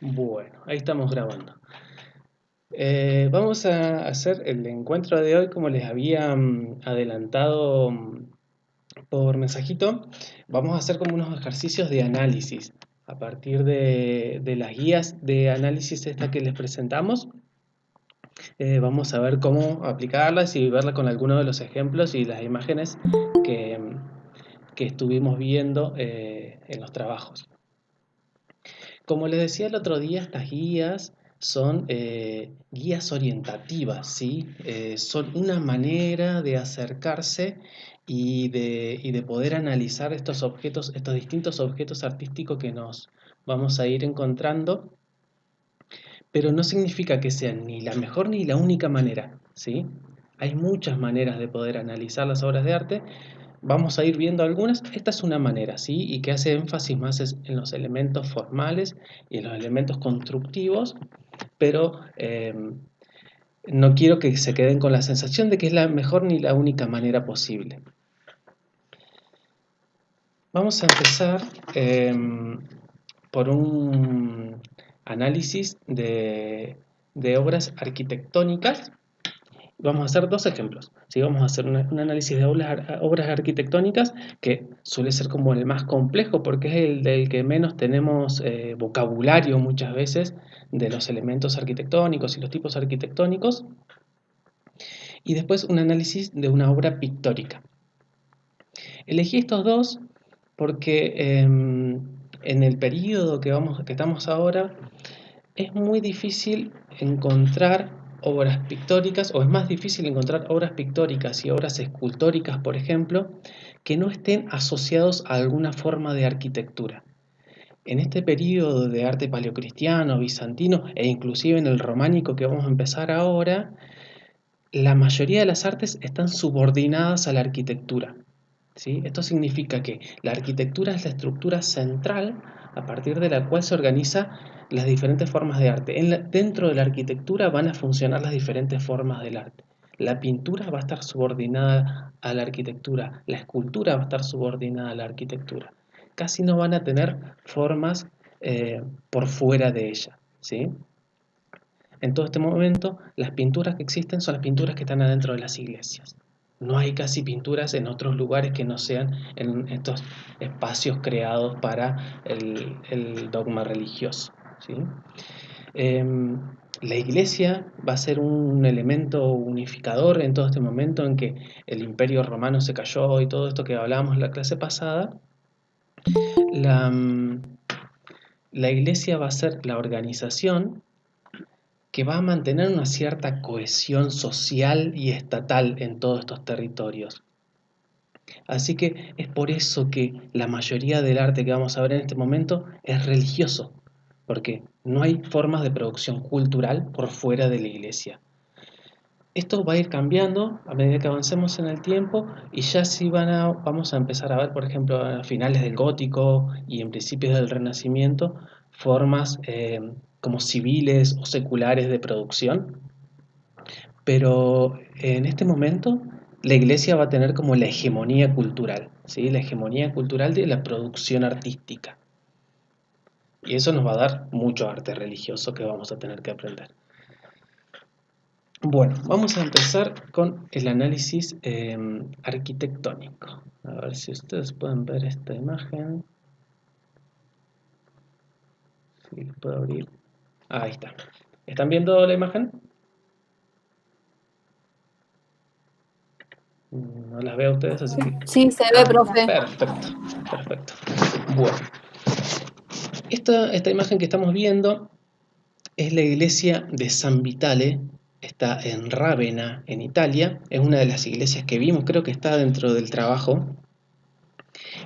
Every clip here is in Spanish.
Bueno, ahí estamos grabando. Vamos a hacer el encuentro de hoy como les había adelantado por mensajito. Vamos a hacer como unos ejercicios de análisis a partir de las guías de análisis esta que les presentamos. Vamos a ver cómo aplicarlas y verlas con algunos de los ejemplos y las imágenes que, que estuvimos viendo en los trabajos. Como les decía el otro día, estas guías son guías orientativas, ¿sí? Son una manera de acercarse y de poder analizar estos objetos, estos distintos objetos artísticos que nos vamos a ir encontrando, pero no significa que sean ni la mejor ni la única manera, ¿sí? Hay muchas maneras de poder analizar las obras de arte. Vamos a ir viendo algunas. Esta es una manera, ¿sí? Y que hace énfasis más en los elementos formales y en los elementos constructivos, pero no quiero que se queden con la sensación de que es la mejor ni la única manera posible. Vamos a empezar por un análisis de obras arquitectónicas. Vamos a hacer dos ejemplos. ¿Sí? Vamos a hacer un análisis de obras arquitectónicas que suele ser como el más complejo porque es el del que menos tenemos vocabulario muchas veces de los elementos arquitectónicos y los tipos arquitectónicos. Y después un análisis de una obra pictórica. Elegí estos dos porque en el periodo que estamos ahora es muy difícil encontrar obras pictóricas, o es más difícil encontrar obras pictóricas y obras escultóricas, por ejemplo, que no estén asociados a alguna forma de arquitectura. En este periodo de arte paleocristiano, bizantino e inclusive en el románico que vamos a empezar ahora, la mayoría de las artes están subordinadas a la arquitectura. ¿Sí? Esto significa que la arquitectura es la estructura central a partir de la cual se organizan las diferentes formas de arte. Dentro de la arquitectura van a funcionar las diferentes formas del arte. La pintura va a estar subordinada a la arquitectura, la escultura va a estar subordinada a la arquitectura. Casi no van a tener formas por fuera de ella. ¿Sí? En todo este momento, las pinturas que existen son las pinturas que están adentro de las iglesias. No hay casi pinturas en otros lugares que no sean en estos espacios creados para el dogma religioso. ¿Sí? La iglesia va a ser un elemento unificador en todo este momento en que el imperio romano se cayó y todo esto que hablábamos en la clase pasada. La iglesia va a ser la organización que va a mantener una cierta cohesión social y estatal en todos estos territorios. Así que es por eso que la mayoría del arte que vamos a ver en este momento es religioso, porque no hay formas de producción cultural por fuera de la iglesia. Esto va a ir cambiando a medida que avancemos en el tiempo y ya sí vamos a empezar a ver, por ejemplo, a finales del gótico y en principios del renacimiento, formas como civiles o seculares de producción. Pero en este momento la iglesia va a tener como la hegemonía cultural, ¿sí? La hegemonía cultural de la producción artística. Y eso nos va a dar mucho arte religioso que vamos a tener que aprender. Bueno, vamos a empezar con el análisis arquitectónico. A ver si ustedes pueden ver esta imagen. Si puedo abrir. Ahí está. ¿Están viendo la imagen? No las veo a ustedes, así que... Sí, se ve, profe. Perfecto, perfecto. Bueno, esta imagen que estamos viendo es la iglesia de San Vitale, está en Rávena, en Italia, es una de las iglesias que vimos, creo que está dentro del trabajo.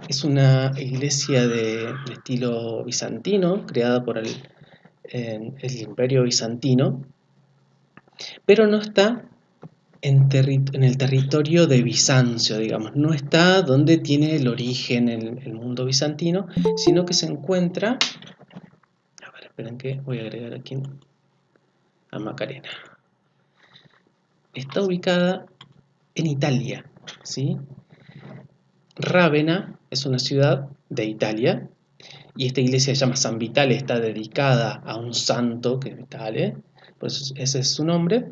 Es una iglesia de estilo bizantino, creada por el Imperio Bizantino, pero no está en el territorio de Bizancio, digamos, no está donde tiene el origen el mundo bizantino, sino que se encuentra, a ver, esperen que voy a agregar aquí a Macarena. Está ubicada en Italia, ¿sí? Rávena es una ciudad de Italia y esta iglesia se llama San Vitale, está dedicada a un santo que es Vitale, pues ese es su nombre,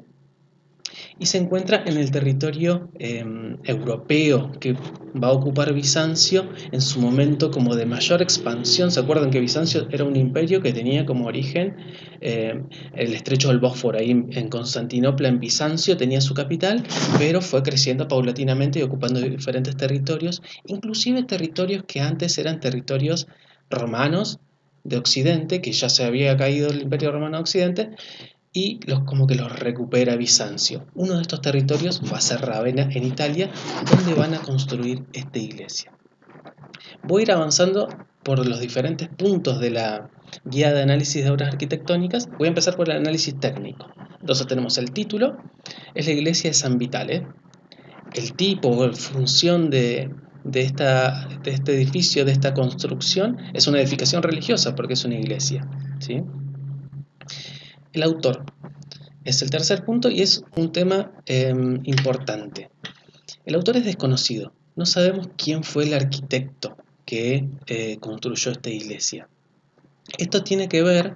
y se encuentra en el territorio europeo que va a ocupar Bizancio en su momento como de mayor expansión. ¿Se acuerdan que Bizancio era un imperio que tenía como origen el estrecho del Bósforo? Ahí en Constantinopla, en Bizancio, tenía su capital, pero fue creciendo paulatinamente y ocupando diferentes territorios, inclusive territorios que antes eran territorios romanos de Occidente, que ya se había caído el Imperio Romano de Occidente, y como que los recupera Bizancio. Uno de estos territorios va a ser Ravenna en Italia, donde van a construir esta iglesia. Voy a ir avanzando por los diferentes puntos de la guía de análisis de obras arquitectónicas. Voy a empezar por el análisis técnico. Entonces tenemos el título, es la iglesia de San Vitale. El tipo o función de este edificio, de esta construcción, es una edificación religiosa porque es una iglesia, ¿sí? El autor. Es el tercer punto y es un tema importante. El autor es desconocido. No sabemos quién fue el arquitecto que construyó esta iglesia. Esto tiene que ver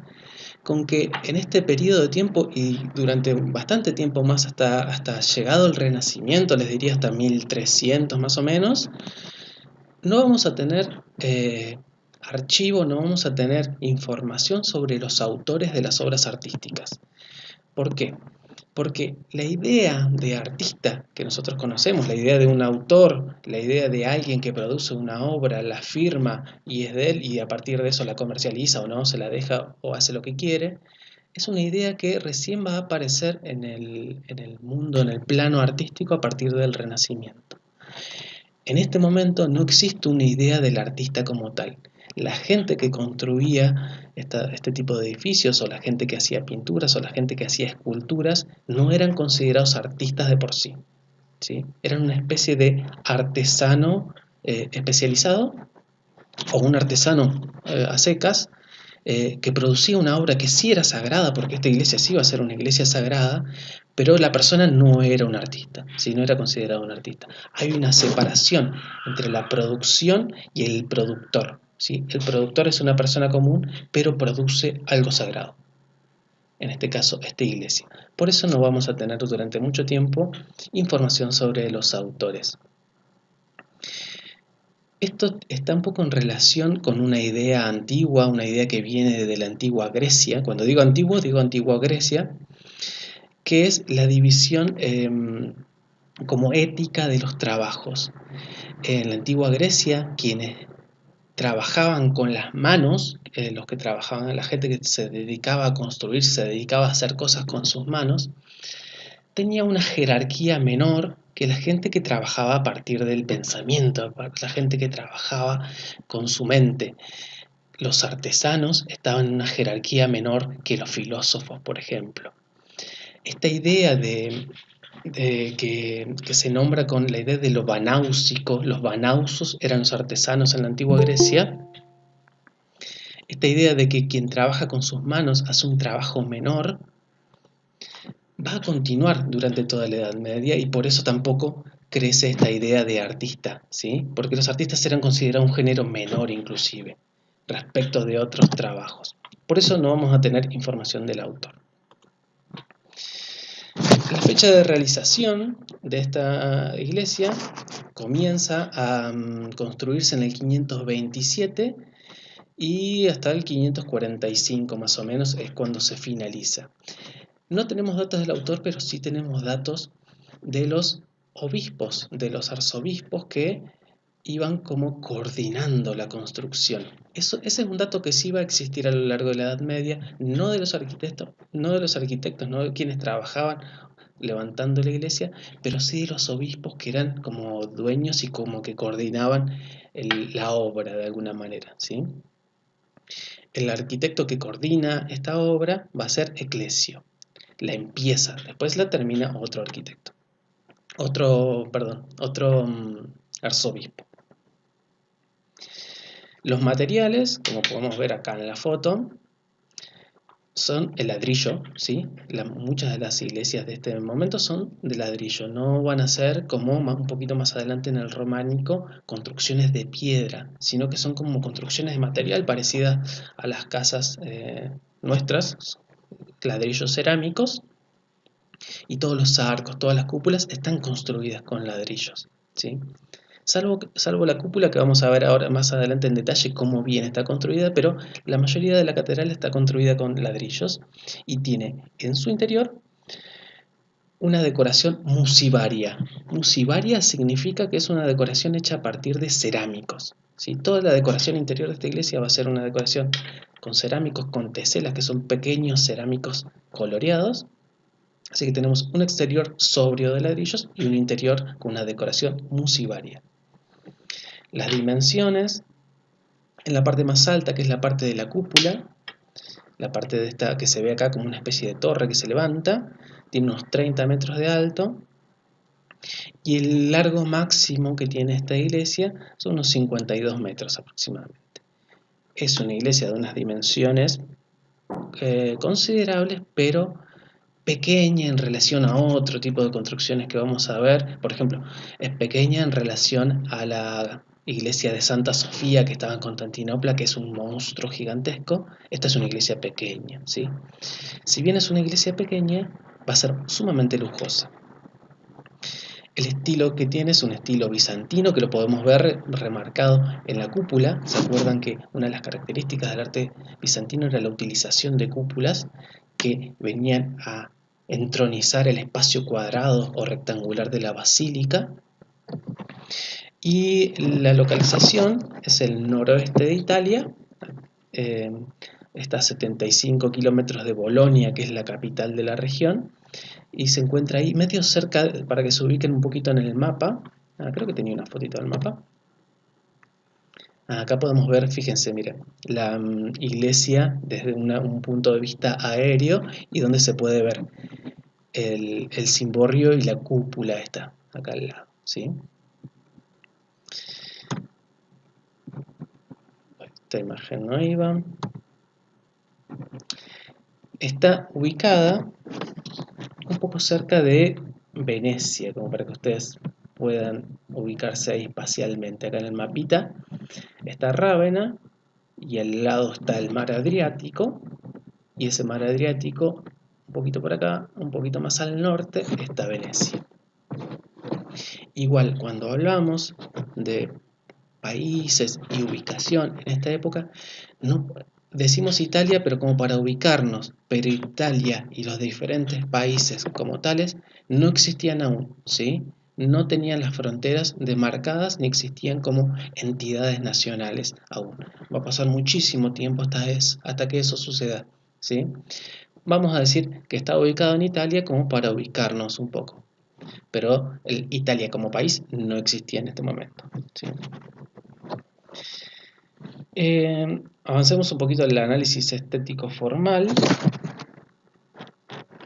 con que en este periodo de tiempo y durante bastante tiempo más hasta llegado el Renacimiento, les diría hasta 1300 más o menos, no vamos a tener archivo, no vamos a tener información sobre los autores de las obras artísticas. ¿Por qué? Porque la idea de artista que nosotros conocemos, la idea de un autor, la idea de alguien que produce una obra, la firma y es de él y a partir de eso la comercializa o no, se la deja o hace lo que quiere, es una idea que recién va a aparecer en el mundo, en el plano artístico a partir del Renacimiento. En este momento no existe una idea del artista como tal. La gente que construía este tipo de edificios, o la gente que hacía pinturas, o la gente que hacía esculturas, no eran considerados artistas de por sí, ¿sí? Eran una especie de artesano especializado, o un artesano a secas, que producía una obra que sí era sagrada, porque esta iglesia sí iba a ser una iglesia sagrada, pero la persona no era un artista, ¿sí? No era considerado un artista. Hay una separación entre la producción y el productor, ¿sí? El productor es una persona común, pero produce algo sagrado. En este caso, esta iglesia. Por eso no vamos a tener durante mucho tiempo información sobre los autores. Esto está un poco en relación con una idea antigua, una idea que viene de la antigua Grecia. Cuando digo antiguo, digo antigua Grecia, que es la división como ética de los trabajos. En la antigua Grecia, quienes trabajaban con las manos, los que trabajaban, la gente que se dedicaba a construir, se dedicaba a hacer cosas con sus manos, tenía una jerarquía menor que la gente que trabajaba a partir del pensamiento, la gente que trabajaba con su mente. Los artesanos estaban en una jerarquía menor que los filósofos, por ejemplo. Esta idea que se nombra con la idea de lo banáusico, los banausos eran los artesanos en la antigua Grecia, esta idea de que quien trabaja con sus manos hace un trabajo menor, va a continuar durante toda la Edad Media y por eso tampoco crece esta idea de artista, ¿sí? Porque los artistas eran considerados un género menor inclusive respecto de otros trabajos. Por eso no vamos a tener información del autor. La fecha de realización de esta iglesia comienza a construirse en el 527 y hasta el 545 más o menos es cuando se finaliza. No tenemos datos del autor, pero sí tenemos datos de los obispos, de los arzobispos que iban como coordinando la construcción. Ese es un dato que sí va a existir a lo largo de la Edad Media, no de los arquitectos, no de quienes trabajaban levantando la iglesia, pero sí de los obispos que eran como dueños y como que coordinaban la obra de alguna manera, ¿sí? El arquitecto que coordina esta obra va a ser Eclesio. La empieza, después la termina otro arquitecto, otro arzobispo. Los materiales, como podemos ver acá en la foto, son el ladrillo, ¿sí? Muchas de las iglesias de este momento son de ladrillo, no van a ser como un poquito más adelante en el románico, construcciones de piedra, sino que son como construcciones de material parecidas a las casas nuestras, ladrillos cerámicos, y todos los arcos, todas las cúpulas están construidas con ladrillos, ¿sí? Salvo la cúpula, que vamos a ver ahora más adelante en detalle cómo bien está construida, pero la mayoría de la catedral está construida con ladrillos y tiene en su interior una decoración musivaria. Musivaria significa que es una decoración hecha a partir de cerámicos, ¿sí? Toda la decoración interior de esta iglesia va a ser una decoración con cerámicos, con teselas, que son pequeños cerámicos coloreados. Así que tenemos un exterior sobrio de ladrillos y un interior con una decoración musivaria. Las dimensiones, en la parte más alta, que es la parte de la cúpula, la parte de esta que se ve acá como una especie de torre que se levanta, tiene unos 30 metros de alto, y el largo máximo que tiene esta iglesia son unos 52 metros aproximadamente. Es una iglesia de unas dimensiones considerables, pero pequeña en relación a otro tipo de construcciones que vamos a ver. Por ejemplo, es pequeña en relación a la iglesia de Santa Sofía que estaba en Constantinopla, que es un monstruo gigantesco. Esta es una iglesia pequeña, ¿sí? Si bien es una iglesia pequeña, va a ser sumamente lujosa. El estilo que tiene es un estilo bizantino, que lo podemos ver remarcado en la cúpula. ¿Se acuerdan que una de las características del arte bizantino era la utilización de cúpulas que venían a entronizar el espacio cuadrado o rectangular de la basílica? Y la localización es el noroeste de Italia, está a 75 kilómetros de Bolonia, que es la capital de la región, y se encuentra ahí medio cerca, para que se ubiquen un poquito en el mapa. Creo que tenía una fotito del mapa. Acá podemos ver, fíjense, miren, la iglesia desde un punto de vista aéreo, y donde se puede ver el cimborrio y la cúpula está acá al lado, ¿sí? Esta imagen no iba. Está ubicada un poco cerca de Venecia, como para que ustedes puedan ubicarse ahí espacialmente. Acá en el mapita está Rávena y al lado está el mar Adriático, y ese mar Adriático, un poquito por acá, un poquito más al norte, está Venecia. Igual, cuando hablamos de países y ubicación en esta época, no decimos Italia, pero como para ubicarnos, pero Italia y los diferentes países como tales no existían aún, ¿sí? No tenían las fronteras demarcadas ni existían como entidades nacionales aún. Va a pasar muchísimo tiempo hasta que eso suceda, ¿sí? Vamos a decir que está ubicado en Italia como para ubicarnos un poco, pero Italia como país no existía en este momento, ¿sí? Avancemos un poquito en el análisis estético formal.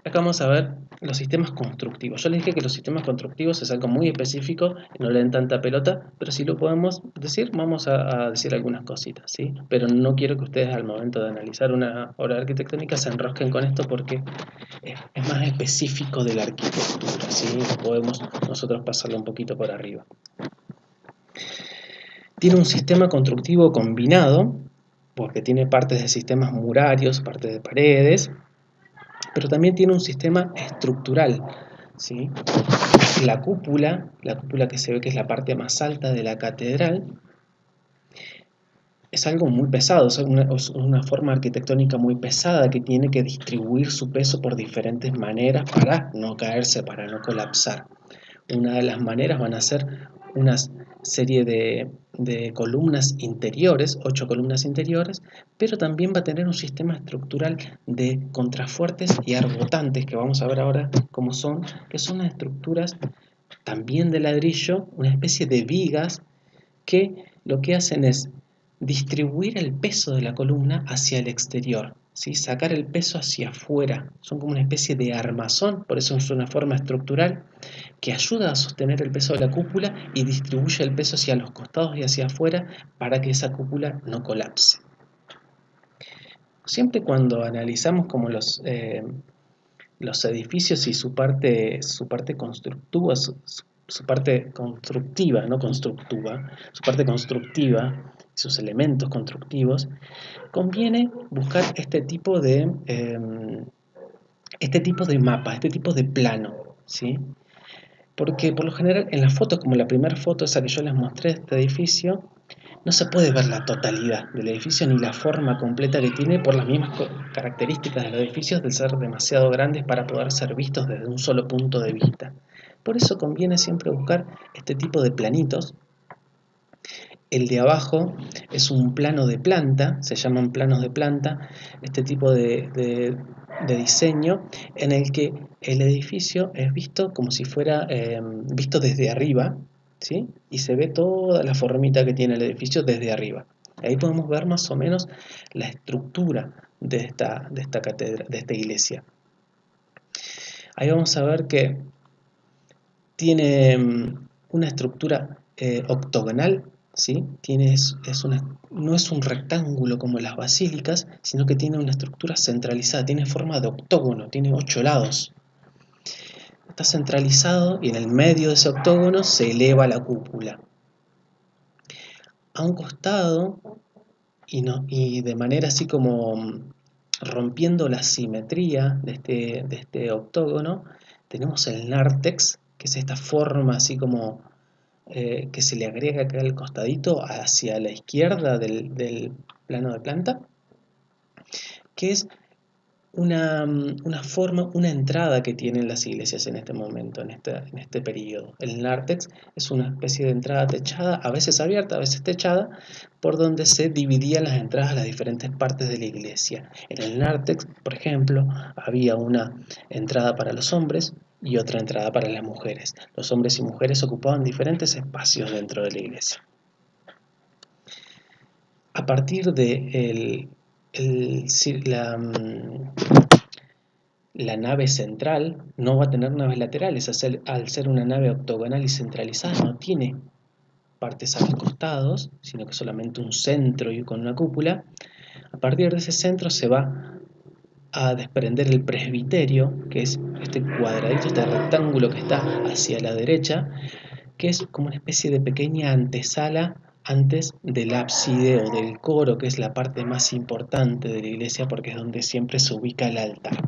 Acá vamos a ver los sistemas constructivos. Yo les dije que los sistemas constructivos es algo muy específico, no le den tanta pelota, pero si lo podemos decir, vamos a decir algunas cositas, ¿sí? Pero no quiero que ustedes al momento de analizar una obra arquitectónica se enrosquen con esto, porque es más específico de la arquitectura, ¿sí? Podemos nosotros pasarlo un poquito por arriba. Tiene un sistema constructivo combinado, porque tiene partes de sistemas murarios, partes de paredes, pero también tiene un sistema estructural, ¿sí? La cúpula que se ve que es la parte más alta de la catedral, es algo muy pesado, es una forma arquitectónica muy pesada que tiene que distribuir su peso por diferentes maneras para no caerse, para no colapsar. Una de las maneras van a ser una serie de columnas interiores, 8 columnas interiores, pero también va a tener un sistema estructural de contrafuertes y arbotantes, que vamos a ver ahora cómo son, que son las estructuras también de ladrillo, una especie de vigas que lo que hacen es distribuir el peso de la columna hacia el exterior, ¿sí? Sacar el peso hacia afuera. Son como una especie de armazón, por eso es una forma estructural que ayuda a sostener el peso de la cúpula y distribuye el peso hacia los costados y hacia afuera para que esa cúpula no colapse. siempre cuando analizamos como los edificios y su parte constructiva, su parte constructiva, no constructiva, su parte constructiva, sus elementos constructivos, conviene buscar este tipo de mapa, este tipo de plano, ¿sí? Porque por lo general en las fotos, como la primera foto, esa que yo les mostré de este edificio, no se puede ver la totalidad del edificio ni la forma completa que tiene por las mismas características de los edificios de ser demasiado grandes para poder ser vistos desde un solo punto de vista. Por eso conviene siempre buscar este tipo de planitos. El de abajo es un plano de planta, se llaman planos de planta, este tipo de diseño en el que el edificio es visto como si fuera visto desde arriba, ¿sí? Y se ve toda la formita que tiene el edificio desde arriba. Ahí podemos ver más o menos la estructura de esta catedral, de esta iglesia. Ahí vamos a ver que tiene una estructura octogonal, ¿sí? No es un rectángulo como las basílicas, sino que tiene una estructura centralizada, tiene forma de octógono, tiene 8 lados. Está centralizado y en el medio de ese octógono se eleva la cúpula. A un costado, y de manera así como rompiendo la simetría de este octógono, tenemos el nártex, que es esta forma así como que se le agrega acá al costadito hacia la izquierda del plano de planta, que es una forma, una entrada que tienen las iglesias en este momento, en este periodo. El nártex es una especie de entrada techada, a veces abierta, a veces techada, por donde se dividían las entradas a las diferentes partes de la iglesia. En el nártex, por ejemplo, había una entrada para los hombres y otra entrada para las mujeres. Los hombres y mujeres ocupaban diferentes espacios dentro de la iglesia. A partir de la nave central no va a tener naves laterales, al ser una nave octogonal y centralizada, no tiene partes a los costados, sino que solamente un centro y con una cúpula. A partir de ese centro se va a desprender el presbiterio, que es este cuadradito, este rectángulo que está hacia la derecha, que es como una especie de pequeña antesala antes del ábside o del coro, que es la parte más importante de la iglesia porque es donde siempre se ubica el altar.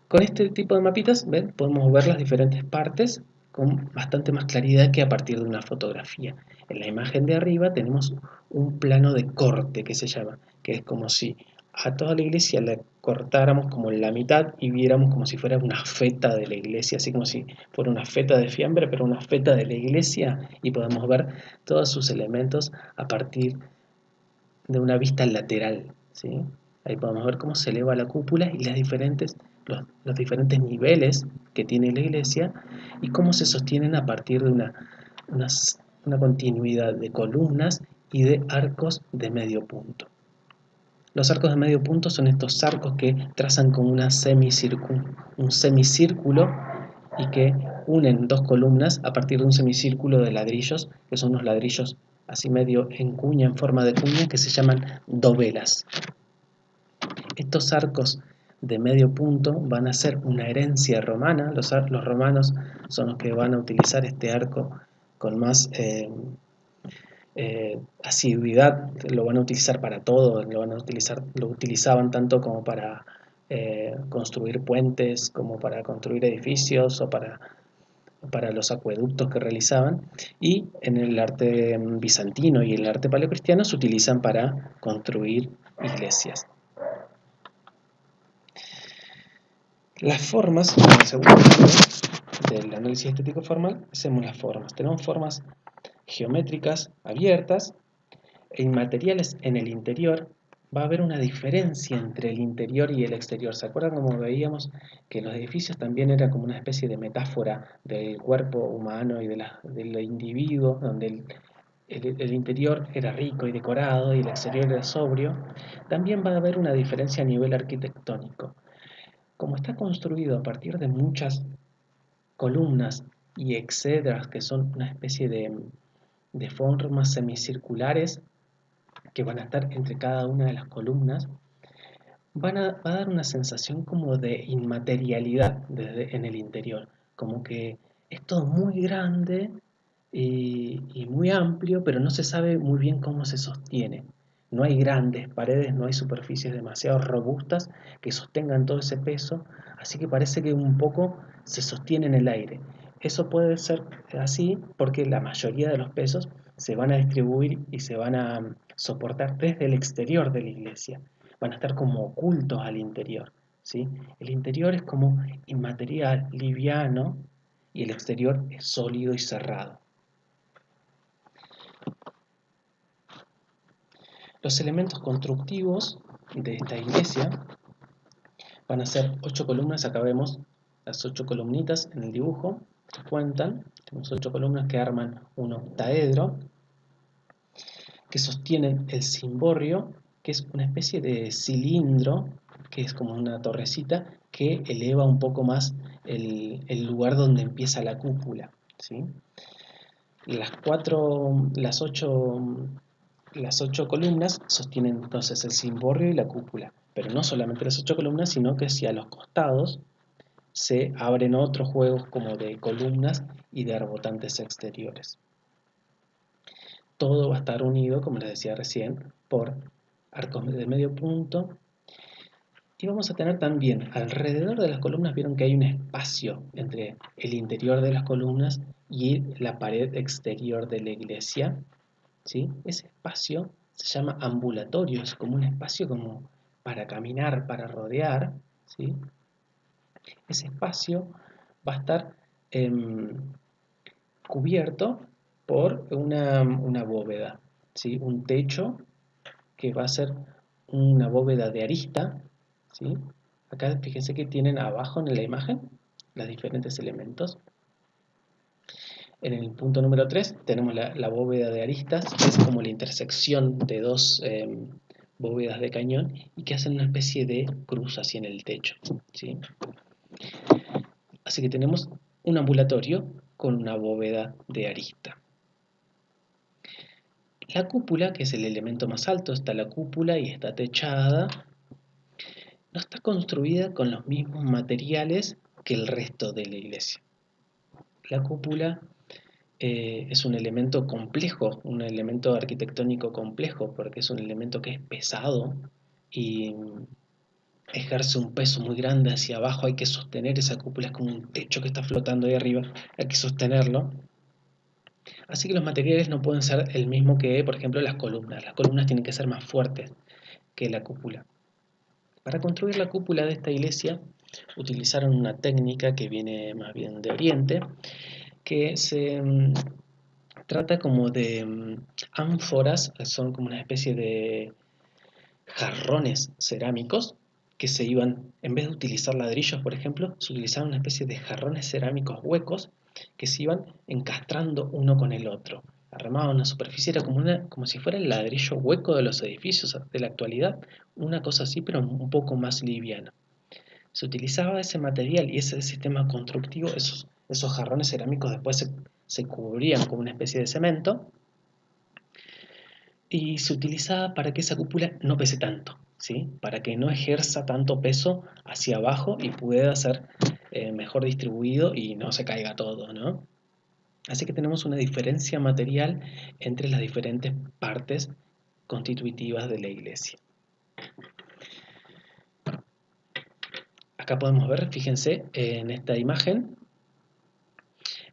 Con este tipo de mapitas, ¿ven? Podemos ver las diferentes partes con bastante más claridad que a partir de una fotografía. En la imagen de arriba tenemos un plano de corte que se llama, que es como si a toda la iglesia la cortáramos como en la mitad y viéramos como si fuera una feta de la iglesia, así como si fuera una feta de fiambre, pero una feta de la iglesia, y podemos ver todos sus elementos a partir de una vista lateral, ¿sí? Ahí podemos ver cómo se eleva la cúpula y los diferentes niveles que tiene la iglesia y cómo se sostienen a partir de una, una continuidad de columnas y de arcos de medio punto. Los arcos de medio punto son estos arcos que trazan como un semicírculo y que unen dos columnas a partir de un semicírculo de ladrillos, que son unos ladrillos así medio en cuña, en forma de cuña, que se llaman dovelas. Estos arcos de medio punto van a ser una herencia romana. Los romanos son los que van a utilizar este arco con más asiduidad, lo van a utilizar para todo, lo utilizaban tanto como para construir puentes, como para construir edificios o para los acueductos que realizaban, y en el arte bizantino y el arte paleocristiano se utilizan para construir iglesias. Las formas, en el segundo libro del análisis estético formal, hacemos las formas. Tenemos formas geométricas abiertas. En materiales en el interior va a haber una diferencia entre el interior y el exterior. ¿Se acuerdan cómo veíamos que los edificios también eran como una especie de metáfora del cuerpo humano y del individuo, donde el interior era rico y decorado y el exterior era sobrio? También va a haber una diferencia a nivel arquitectónico. Como está construido a partir de muchas columnas y exedras, que son una especie de formas semicirculares, que van a estar entre cada una de las columnas, va a dar una sensación como de inmaterialidad en el interior, como que es todo muy grande y muy amplio, pero no se sabe muy bien cómo se sostiene. No hay grandes paredes, no hay superficies demasiado robustas que sostengan todo ese peso, así que parece que un poco se sostiene en el aire. Eso puede ser así porque la mayoría de los pesos se van a distribuir y se van a soportar desde el exterior de la iglesia. Van a estar como ocultos al interior, ¿sí? El interior es como inmaterial, liviano, y el exterior es sólido y cerrado. Los elementos constructivos de esta iglesia van a ser 8 columnas. Acá vemos las 8 columnitas en el dibujo que cuentan. Tenemos 8 columnas que arman un octaedro, que sostienen el cimborrio, que es una especie de cilindro, que es como una torrecita, que eleva un poco más el lugar donde empieza la cúpula, ¿sí? Las ocho columnas sostienen entonces el cimborrio y la cúpula, pero no solamente las 8 columnas, sino que hacia los costados se abren otros juegos como de columnas y de arbotantes exteriores. Todo va a estar unido, como les decía recién, por arcos de medio punto. Y vamos a tener también alrededor de las columnas, vieron que hay un espacio entre el interior de las columnas y la pared exterior de la iglesia, ¿sí? Ese espacio se llama ambulatorio, es como un espacio como para caminar, para rodear, ¿sí? Ese espacio va a estar cubierto por una bóveda, ¿sí? Un techo que va a ser una bóveda de arista, ¿sí? Acá fíjense que tienen abajo en la imagen los diferentes elementos. En el punto número 3 tenemos la bóveda de aristas, que es como la intersección de dos bóvedas de cañón y que hacen una especie de cruz así en el techo, ¿sí? Así que tenemos un ambulatorio con una bóveda de arista. La cúpula, que es el elemento más alto, está la cúpula y está techada. No está construida con los mismos materiales que el resto de la iglesia. La cúpula es un elemento complejo, un elemento arquitectónico complejo, porque es un elemento que es pesado y ejerce un peso muy grande hacia abajo. Hay que sostener esa cúpula, es como un techo que está flotando ahí arriba, hay que sostenerlo. Así que los materiales no pueden ser el mismo que, por ejemplo, las columnas. Las columnas tienen que ser más fuertes que la cúpula. Para construir la cúpula de esta iglesia utilizaron una técnica que viene más bien de Oriente, que se trata como de ánforas, son como una especie de jarrones cerámicos que se iban, en vez de utilizar ladrillos, por ejemplo, se utilizaban una especie de jarrones cerámicos huecos que se iban encastrando uno con el otro. Armaban una superficie, era como si fuera el ladrillo hueco de los edificios de la actualidad, una cosa así, pero un poco más liviana. Se utilizaba ese material y ese sistema constructivo, esos jarrones cerámicos después se cubrían con una especie de cemento y se utilizaba para que esa cúpula no pese tanto, ¿sí? Para que no ejerza tanto peso hacia abajo y pueda ser mejor distribuido y no se caiga todo, ¿no? Así que tenemos una diferencia material entre las diferentes partes constitutivas de la iglesia. Acá podemos ver, fíjense, en esta imagen,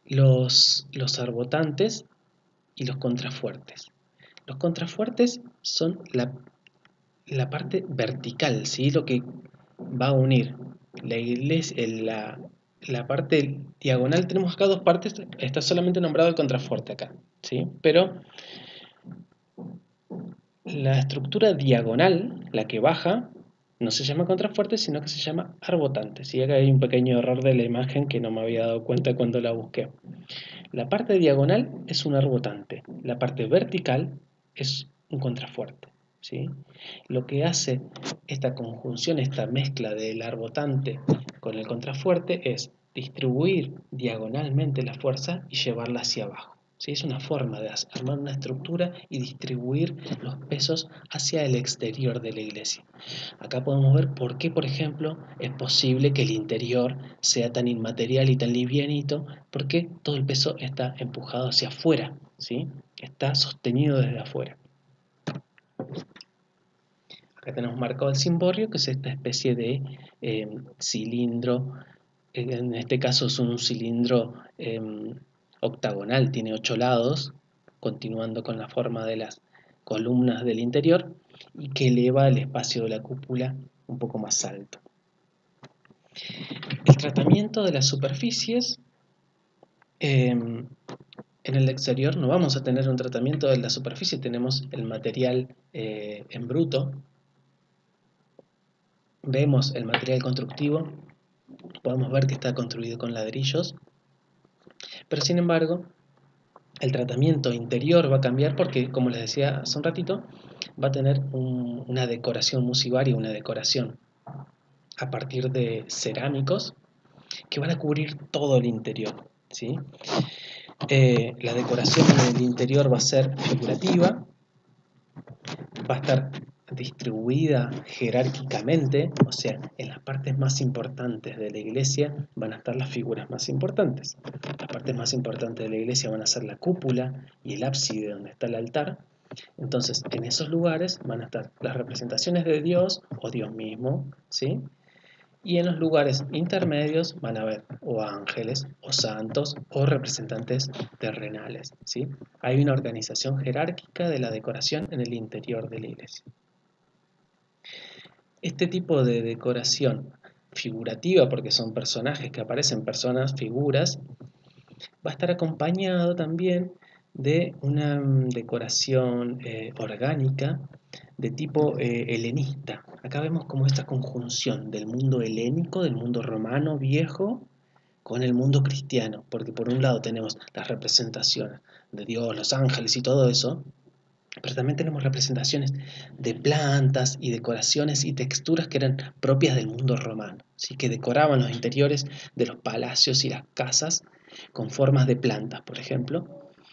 los arbotantes y los contrafuertes. Los contrafuertes son la parte vertical, ¿sí? Lo que va a unir la iglesia, la parte diagonal. Tenemos acá dos partes, está solamente nombrado el contrafuerte acá, ¿sí? Pero la estructura diagonal, la que baja, no se llama contrafuerte, sino que se llama arbotante. ¿Sí? Acá hay un pequeño error de la imagen que no me había dado cuenta cuando la busqué. La parte diagonal es un arbotante, la parte vertical es un contrafuerte, ¿sí? Lo que hace esta conjunción, esta mezcla del arbotante con el contrafuerte es distribuir diagonalmente la fuerza y llevarla hacia abajo, ¿sí? Es una forma de armar una estructura y distribuir los pesos hacia el exterior de la iglesia. Acá podemos ver por qué, por ejemplo, es posible que el interior sea tan inmaterial y tan livianito, porque todo el peso está empujado hacia afuera, ¿sí? Está sostenido desde afuera. Acá tenemos marcado el cimborrio, que es esta especie de cilindro. En este caso es un cilindro octagonal, tiene 8 lados, continuando con la forma de las columnas del interior, y que eleva el espacio de la cúpula un poco más alto. El tratamiento de las superficies, en el exterior no vamos a tener un tratamiento de la superficie, tenemos el material en bruto. Vemos el material constructivo, podemos ver que está construido con ladrillos, pero sin embargo el tratamiento interior va a cambiar porque, como les decía hace un ratito, va a tener una decoración musivaria, una decoración a partir de cerámicos que van a cubrir todo el interior, ¿sí? La decoración en el interior va a ser figurativa, va a estar distribuida jerárquicamente, o sea, en las partes más importantes de la iglesia van a estar las figuras más importantes. Las partes más importantes de la iglesia van a ser la cúpula y el ábside donde está el altar. Entonces, en esos lugares van a estar las representaciones de Dios o Dios mismo, ¿sí? Y en los lugares intermedios van a haber o ángeles, o santos, o representantes terrenales, ¿sí? Hay una organización jerárquica de la decoración en el interior de la iglesia. Este tipo de decoración figurativa, porque son personajes que aparecen, personas, figuras, va a estar acompañado también de una decoración orgánica de tipo helenista. Acá vemos como esta conjunción del mundo helénico, del mundo romano viejo, con el mundo cristiano, porque por un lado tenemos las representaciones de Dios, los ángeles y todo eso, pero también tenemos representaciones de plantas y decoraciones y texturas que eran propias del mundo romano, ¿sí? Que decoraban los interiores de los palacios y las casas con formas de plantas, por ejemplo,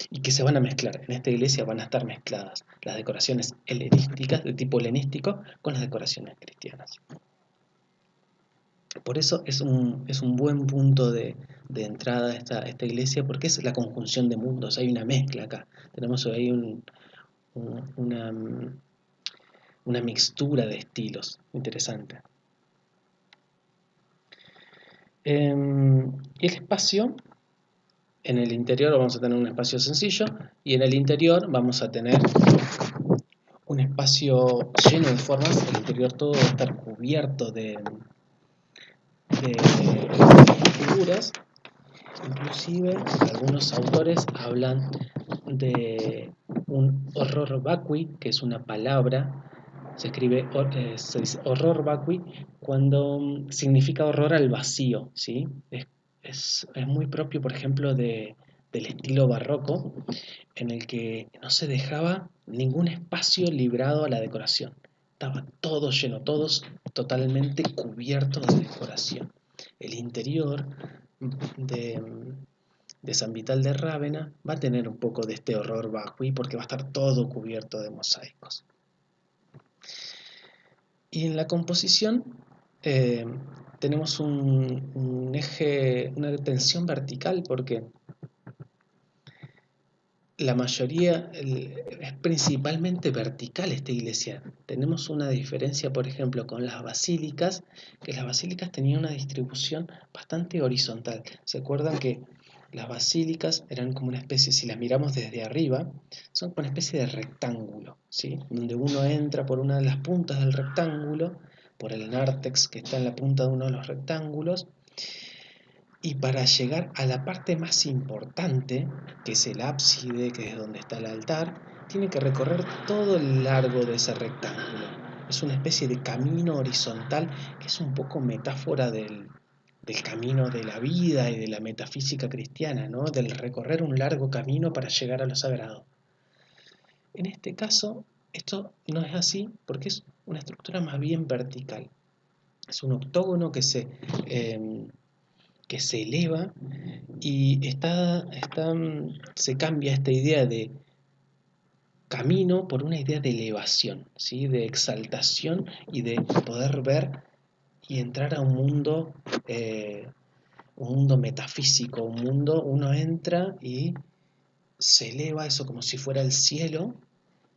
y que se van a mezclar. En esta iglesia van a estar mezcladas las decoraciones helenísticas, de tipo helenístico, con las decoraciones cristianas. Por eso es un buen punto de entrada a esta iglesia, porque es la conjunción de mundos, hay una mezcla acá. Tenemos ahí una, una mixtura de estilos interesante. Y el espacio, en el interior vamos a tener un espacio sencillo y en el interior vamos a tener un espacio lleno de formas. El interior todo va a estar cubierto de figuras. Inclusive algunos autores hablan de un horror vacui, que es una palabra, se dice horror vacui cuando significa horror al vacío, ¿sí? Es muy propio, por ejemplo, del estilo barroco, en el que no se dejaba ningún espacio librado a la decoración. Estaba todo lleno, todos totalmente cubiertos de decoración. El interior de, de San Vital de Rávena va a tener un poco de este horror vacui porque va a estar todo cubierto de mosaicos. Y en la composición tenemos un eje, una tensión vertical porque la mayoría es principalmente vertical esta iglesia. Tenemos una diferencia, por ejemplo, con las basílicas, que las basílicas tenían una distribución bastante horizontal. ¿Se acuerdan que las basílicas eran como una especie, si las miramos desde arriba, son como una especie de rectángulo, ¿sí? Donde uno entra por una de las puntas del rectángulo, por el nártex que está en la punta de uno de los rectángulos, y para llegar a la parte más importante, que es el ábside, que es donde está el altar, tiene que recorrer todo el largo de ese rectángulo. Es una especie de camino horizontal que es un poco metáfora del camino de la vida y de la metafísica cristiana, ¿no? Del recorrer un largo camino para llegar a lo sagrado. En este caso, esto no es así porque es una estructura más bien vertical. Es un octógono que se que se eleva y se cambia esta idea de camino por una idea de elevación, ¿sí? De exaltación y de poder ver y entrar a un mundo metafísico, uno entra y se eleva eso como si fuera el cielo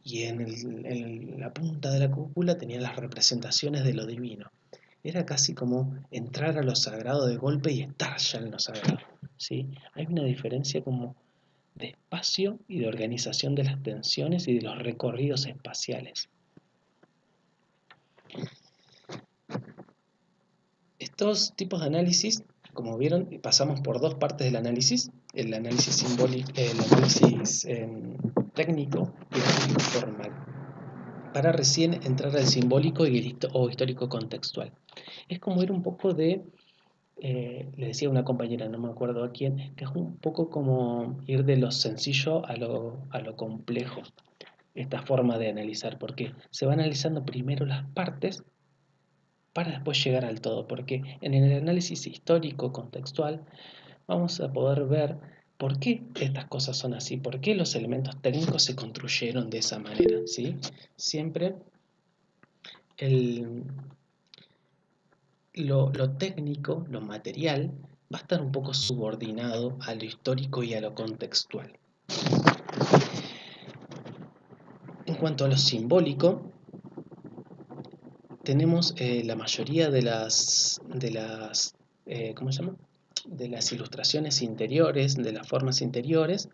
y en la punta de la cúpula tenía las representaciones de lo divino. Era casi como entrar a lo sagrado de golpe y estar ya en lo sagrado, ¿sí? Hay una diferencia como de espacio y de organización de las tensiones y de los recorridos espaciales. Estos tipos de análisis, como vieron, pasamos por dos partes del análisis, el análisis simbólico, el análisis técnico y el análisis formal, para recién entrar al simbólico o histórico contextual. Es como ir un poco de, le decía a una compañera, no me acuerdo a quién, que es un poco como ir de lo sencillo a lo complejo, esta forma de analizar, porque se va analizando primero las partes para después llegar al todo, porque en el análisis histórico contextual vamos a poder ver por qué estas cosas son así, por qué los elementos técnicos se construyeron de esa manera, ¿sí? Siempre el, lo técnico, lo material, va a estar un poco subordinado a lo histórico y a lo contextual. En cuanto a lo simbólico, tenemos la mayoría ¿cómo se llama? De las ilustraciones interiores, de las formas interiores,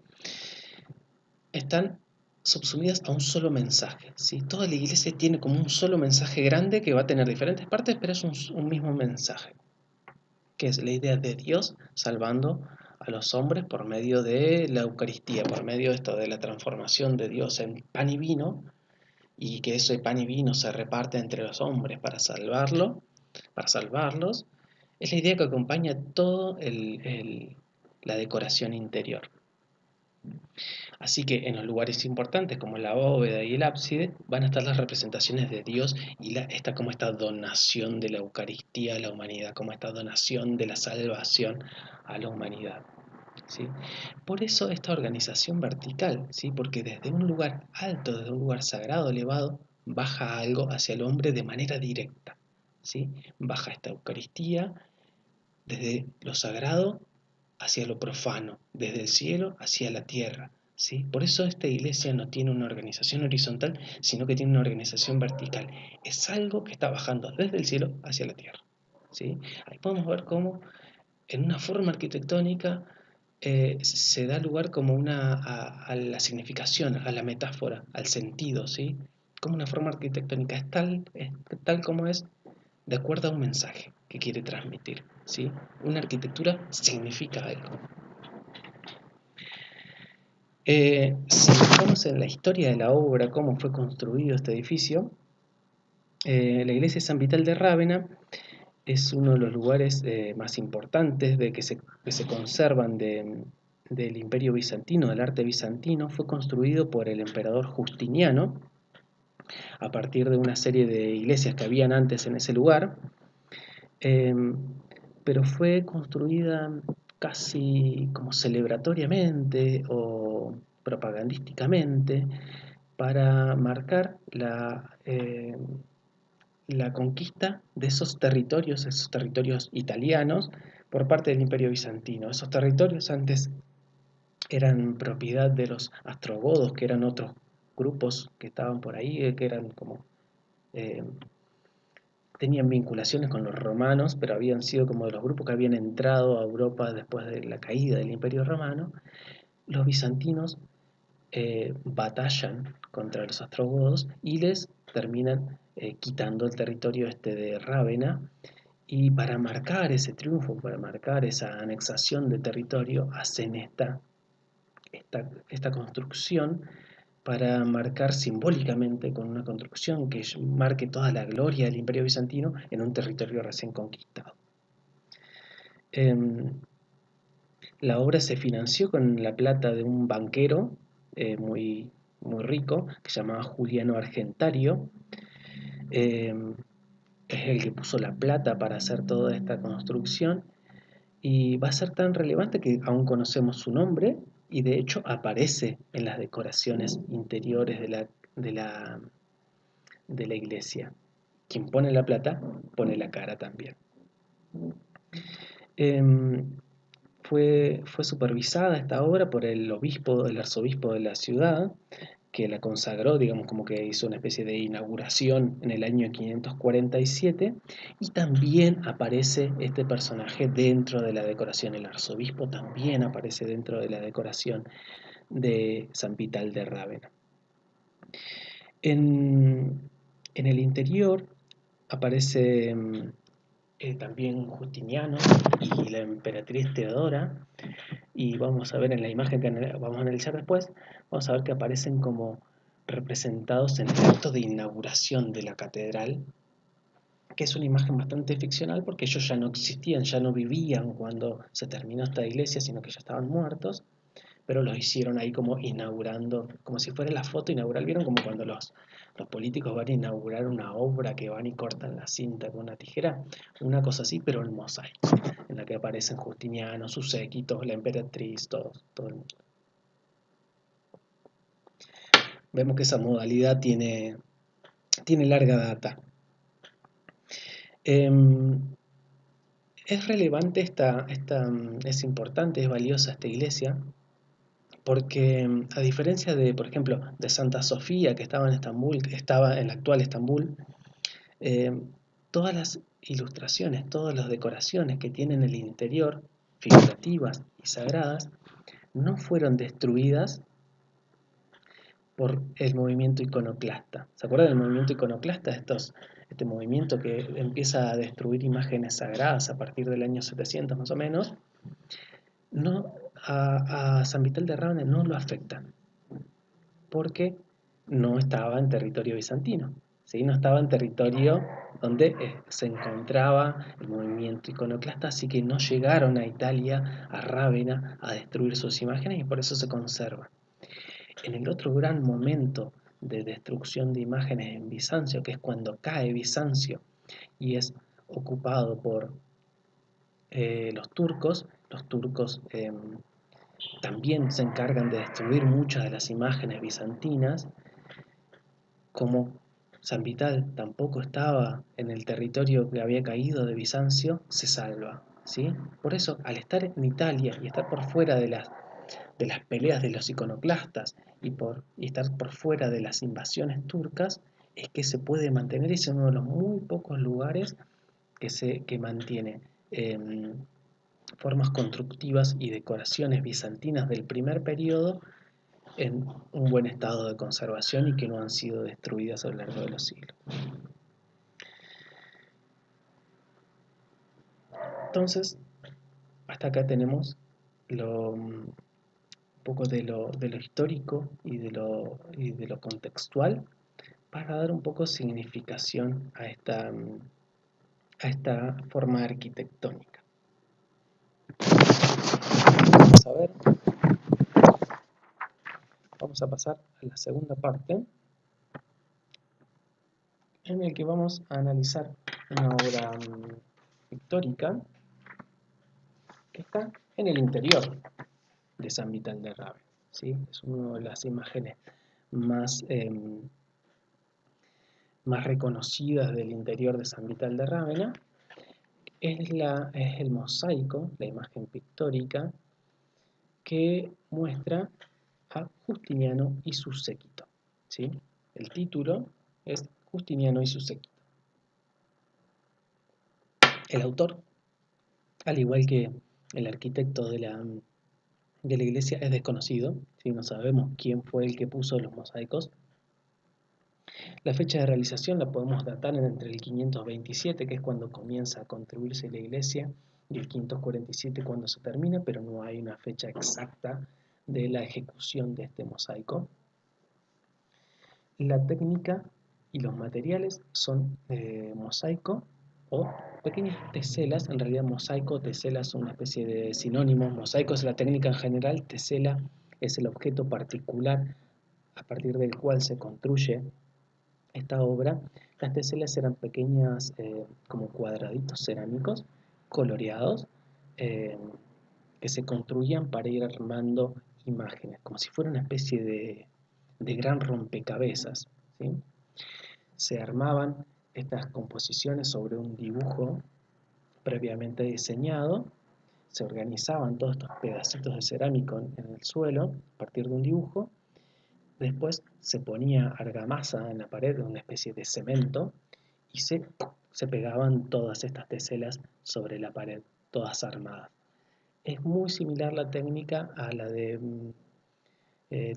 están subsumidas a un solo mensaje, ¿sí? Toda la iglesia tiene como un solo mensaje grande que va a tener diferentes partes, pero es un mismo mensaje, que es la idea de Dios salvando a los hombres por medio de la Eucaristía, por medio de esto de la transformación de Dios en pan y vino, y que ese pan y vino se reparte entre los hombres para salvarlos. Es la idea que acompaña todo la decoración interior. Así que en los lugares importantes como la bóveda y el ábside van a estar las representaciones de Dios y como esta donación de la Eucaristía a la humanidad, como esta donación de la salvación a la humanidad, ¿sí? Por eso esta organización vertical, ¿sí? Porque desde un lugar alto, desde un lugar sagrado, elevado, baja algo hacia el hombre de manera directa, ¿sí? Baja esta Eucaristía desde lo sagrado hacia lo profano, desde el cielo hacia la tierra, ¿sí? Por eso esta iglesia no tiene una organización horizontal, sino que tiene una organización vertical. Es algo que está bajando desde el cielo hacia la tierra, ¿sí? Ahí podemos ver cómo en una forma arquitectónica se da lugar como a la significación, a la metáfora, al sentido, ¿sí? Como una forma arquitectónica es tal como es, de acuerdo a un mensaje que quiere transmitir, ¿sí? Una arquitectura significa algo. Si buscamos en la historia de la obra, cómo fue construido este edificio, la iglesia de San Vital de Rávena es uno de los lugares más importantes que se conservan del Imperio Bizantino, del arte bizantino. Fue construido por el emperador Justiniano a partir de una serie de iglesias que habían antes en ese lugar, pero fue construida casi como celebratoriamente o propagandísticamente para marcar la conquista de esos territorios italianos, por parte del Imperio Bizantino. Esos territorios antes eran propiedad de los astrogodos, que eran otros grupos que estaban por ahí, que eran como eh, tenían vinculaciones con los romanos, pero habían sido como de los grupos que habían entrado a Europa después de la caída del Imperio Romano. Los bizantinos batallan contra los ostrogodos y les terminan quitando el territorio este de Rávena, y para marcar ese triunfo, para marcar esa anexación de territorio, hacen esta construcción para marcar simbólicamente con una construcción que marque toda la gloria del Imperio Bizantino en un territorio recién conquistado. La obra se financió con la plata de un banquero muy, muy rico que se llamaba Juliano Argentario. Es el que puso la plata para hacer toda esta construcción, y va a ser tan relevante que aún conocemos su nombre y de hecho aparece en las decoraciones interiores de la, de la iglesia. Quien pone la plata, pone la cara también. Fue supervisada esta obra por el arzobispo de la ciudad, que la consagró, digamos, como que hizo una especie de inauguración en el año 547, y también aparece este personaje dentro de la decoración. El arzobispo también aparece dentro de la decoración de San Vital de Rávena. En el interior aparece también Justiniano y la emperatriz Teodora, y vamos a ver en la imagen que vamos a analizar después, vamos a ver que aparecen como representados en el acto de inauguración de la catedral, que es una imagen bastante ficcional porque ellos ya no existían, ya no vivían cuando se terminó esta iglesia, sino que ya estaban muertos, pero los hicieron ahí como inaugurando, como si fuera la foto inaugural. ¿Vieron como cuando los políticos van a inaugurar una obra que van y cortan la cinta con una tijera? Una cosa así, pero en mosaico, en la que aparecen Justiniano, sus séquitos, la emperatriz, todo el mundo. Vemos que esa modalidad tiene larga data. Es relevante es importante, es valiosa esta iglesia, porque a diferencia de, por ejemplo, de Santa Sofía, que estaba en Estambul, que estaba en la actual Estambul, eh, todas las ilustraciones, todas las decoraciones que tienen el interior, figurativas y sagradas, no fueron destruidas por el movimiento iconoclasta. ¿Se acuerdan del movimiento iconoclasta? Este movimiento que empieza a destruir imágenes sagradas a partir del año 700 más o menos. No, a San Vital de Rávena no lo afecta, porque no estaba en territorio bizantino, ¿sí? No estaba en territorio donde se encontraba el movimiento iconoclasta, así que no llegaron a Italia, a Rávena, a destruir sus imágenes, y por eso se conserva. En el otro gran momento de destrucción de imágenes en Bizancio, que es cuando cae Bizancio y es ocupado por los turcos también se encargan de destruir muchas de las imágenes bizantinas. Como San Vital tampoco estaba en el territorio que había caído de Bizancio, se salva, ¿sí? Por eso, al estar en Italia y estar por fuera de las peleas de los iconoclastas y estar por fuera de las invasiones turcas, es que se puede mantener. Es uno de los muy pocos lugares que mantiene formas constructivas y decoraciones bizantinas del primer periodo en un buen estado de conservación y que no han sido destruidas a lo largo de los siglos. Entonces, hasta acá tenemos un poco de lo histórico y de lo contextual, para dar un poco significación a esta forma arquitectónica. Vamos a pasar a la segunda parte, en el que vamos a analizar una obra pictórica que está en el interior de San Vital de Rávena, ¿sí? Es una de las imágenes más reconocidas del interior de San Vital de Rávena. Es el mosaico, la imagen pictórica que muestra a Justiniano y su séquito, ¿sí? El título es Justiniano y su séquito. El autor, al igual que el arquitecto de la iglesia, es desconocido, ¿sí? No sabemos quién fue el que puso los mosaicos. La fecha de realización la podemos datar entre el 527, que es cuando comienza a construirse la iglesia, y el 547 cuando se termina, pero no hay una fecha exacta de la ejecución de este mosaico. La técnica y los materiales son mosaico o pequeñas teselas. En realidad mosaico o tesela son una especie de sinónimos. Mosaico es la técnica en general, tesela es el objeto particular a partir del cual se construye esta obra. Las teselas eran pequeñas como cuadraditos cerámicos coloreados, eh, que se construían para ir armando imágenes, como si fuera una especie de gran rompecabezas, ¿sí? Se armaban estas composiciones sobre un dibujo previamente diseñado, se organizaban todos estos pedacitos de cerámica en el suelo a partir de un dibujo, después se ponía argamasa en la pared, una especie de cemento, y se pegaban todas estas teselas sobre la pared, todas armadas. Es muy similar la técnica a la de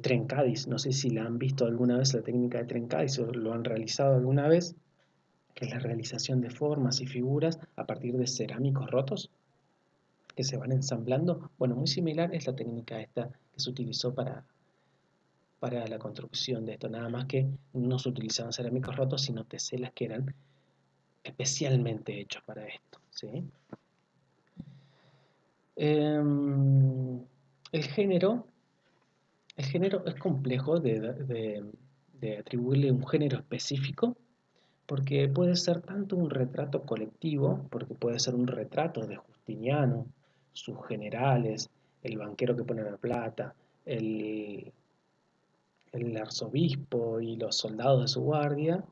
Trencadis. No sé si la han visto alguna vez, la técnica de Trencadis, o lo han realizado alguna vez, que es la realización de formas y figuras a partir de cerámicos rotos que se van ensamblando. Bueno, muy similar es la técnica esta que se utilizó para la construcción de esto, nada más que no se utilizaban cerámicos rotos, sino teselas que eran especialmente hechos para esto, ¿sí? El género es complejo de atribuirle un género específico, porque puede ser tanto un retrato colectivo, porque puede ser un retrato de Justiniano, sus generales, el banquero que pone la plata, el, el arzobispo y los soldados de su guardia.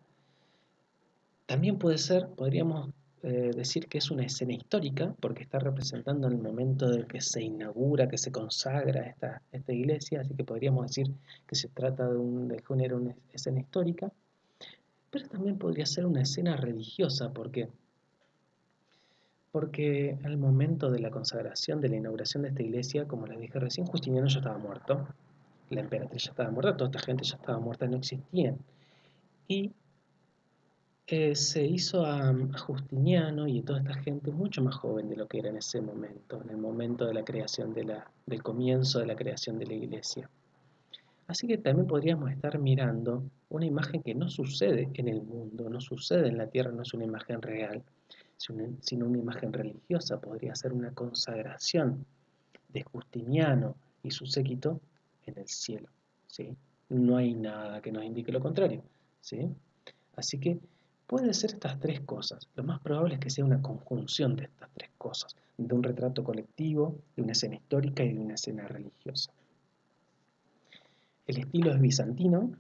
También puede ser, podríamos decir que es una escena histórica, porque está representando el momento de que se inaugura, que se consagra esta iglesia, así que podríamos decir que se trata de género una escena histórica, pero también podría ser una escena religiosa, porque al momento de la consagración, de la inauguración de esta iglesia, como les dije recién, Justiniano ya estaba muerto, la emperatriz ya estaba muerta, toda esta gente ya estaba muerta, no existían. Y se hizo a Justiniano y a toda esta gente mucho más joven de lo que era en ese momento, en el momento de la creación del comienzo de la creación de la iglesia. Así que también podríamos estar mirando una imagen que no sucede en el mundo, no sucede en la tierra, no es una imagen real, sino una imagen religiosa. Podría ser una consagración de Justiniano y su séquito en el cielo, ¿sí? No hay nada que nos indique lo contrario, ¿sí? Así que puede ser estas tres cosas. Lo más probable es que sea una conjunción de estas tres cosas, de un retrato colectivo, de una escena histórica y de una escena religiosa. El estilo es bizantino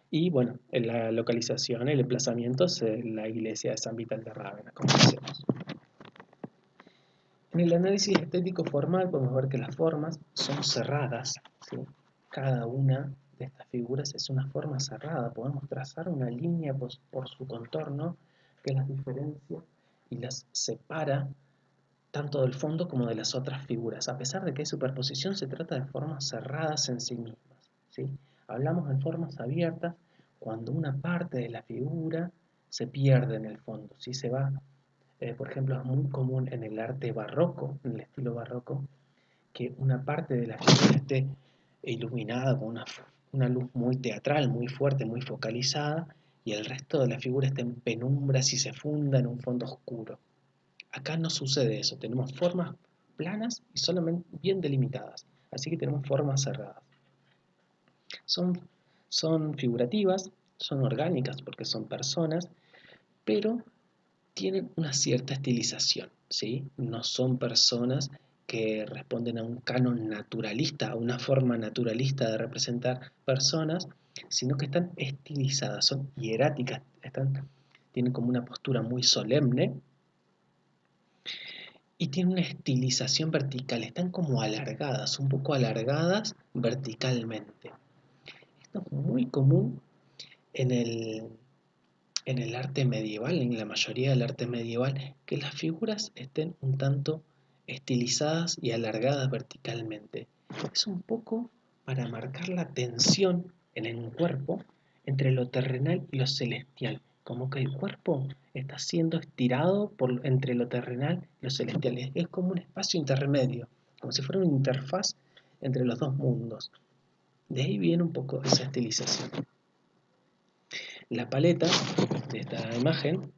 y, bueno, en la localización, el emplazamiento es la iglesia de San Vital de Rávena, como decíamos. En el análisis estético formal podemos ver que las formas son cerradas, ¿sí? Cada una de estas figuras es una forma cerrada. Podemos trazar una línea por su contorno que las diferencia y las separa tanto del fondo como de las otras figuras. A pesar de que hay superposición, se trata de formas cerradas en sí mismas, ¿sí? Hablamos de formas abiertas cuando una parte de la figura se pierde en el fondo, ¿sí? Se va, por ejemplo, es muy común en el arte barroco, en el estilo barroco, que una parte de la figura esté iluminada con una luz muy teatral, muy fuerte, muy focalizada, y el resto de la figura esté en penumbras y se funda en un fondo oscuro. Acá no sucede eso, tenemos formas planas y solamente bien delimitadas, así que tenemos formas cerradas. Son, son figurativas, son orgánicas porque son personas, pero tienen una cierta estilización, ¿sí? No son personas que responden a un canon naturalista, a una forma naturalista de representar personas, sino que están estilizadas, son hieráticas, tienen como una postura muy solemne y tienen una estilización vertical, están como alargadas, un poco alargadas verticalmente. Esto es muy común en el arte medieval, en la mayoría del arte medieval, que las figuras estén un tanto estilizadas y alargadas verticalmente. Es un poco para marcar la tensión en el cuerpo entre lo terrenal y lo celestial, como que el cuerpo está siendo estirado entre lo terrenal y lo celestial. Es como un espacio intermedio, como si fuera una interfaz entre los dos mundos. De ahí viene un poco esa estilización. La paleta de esta imagen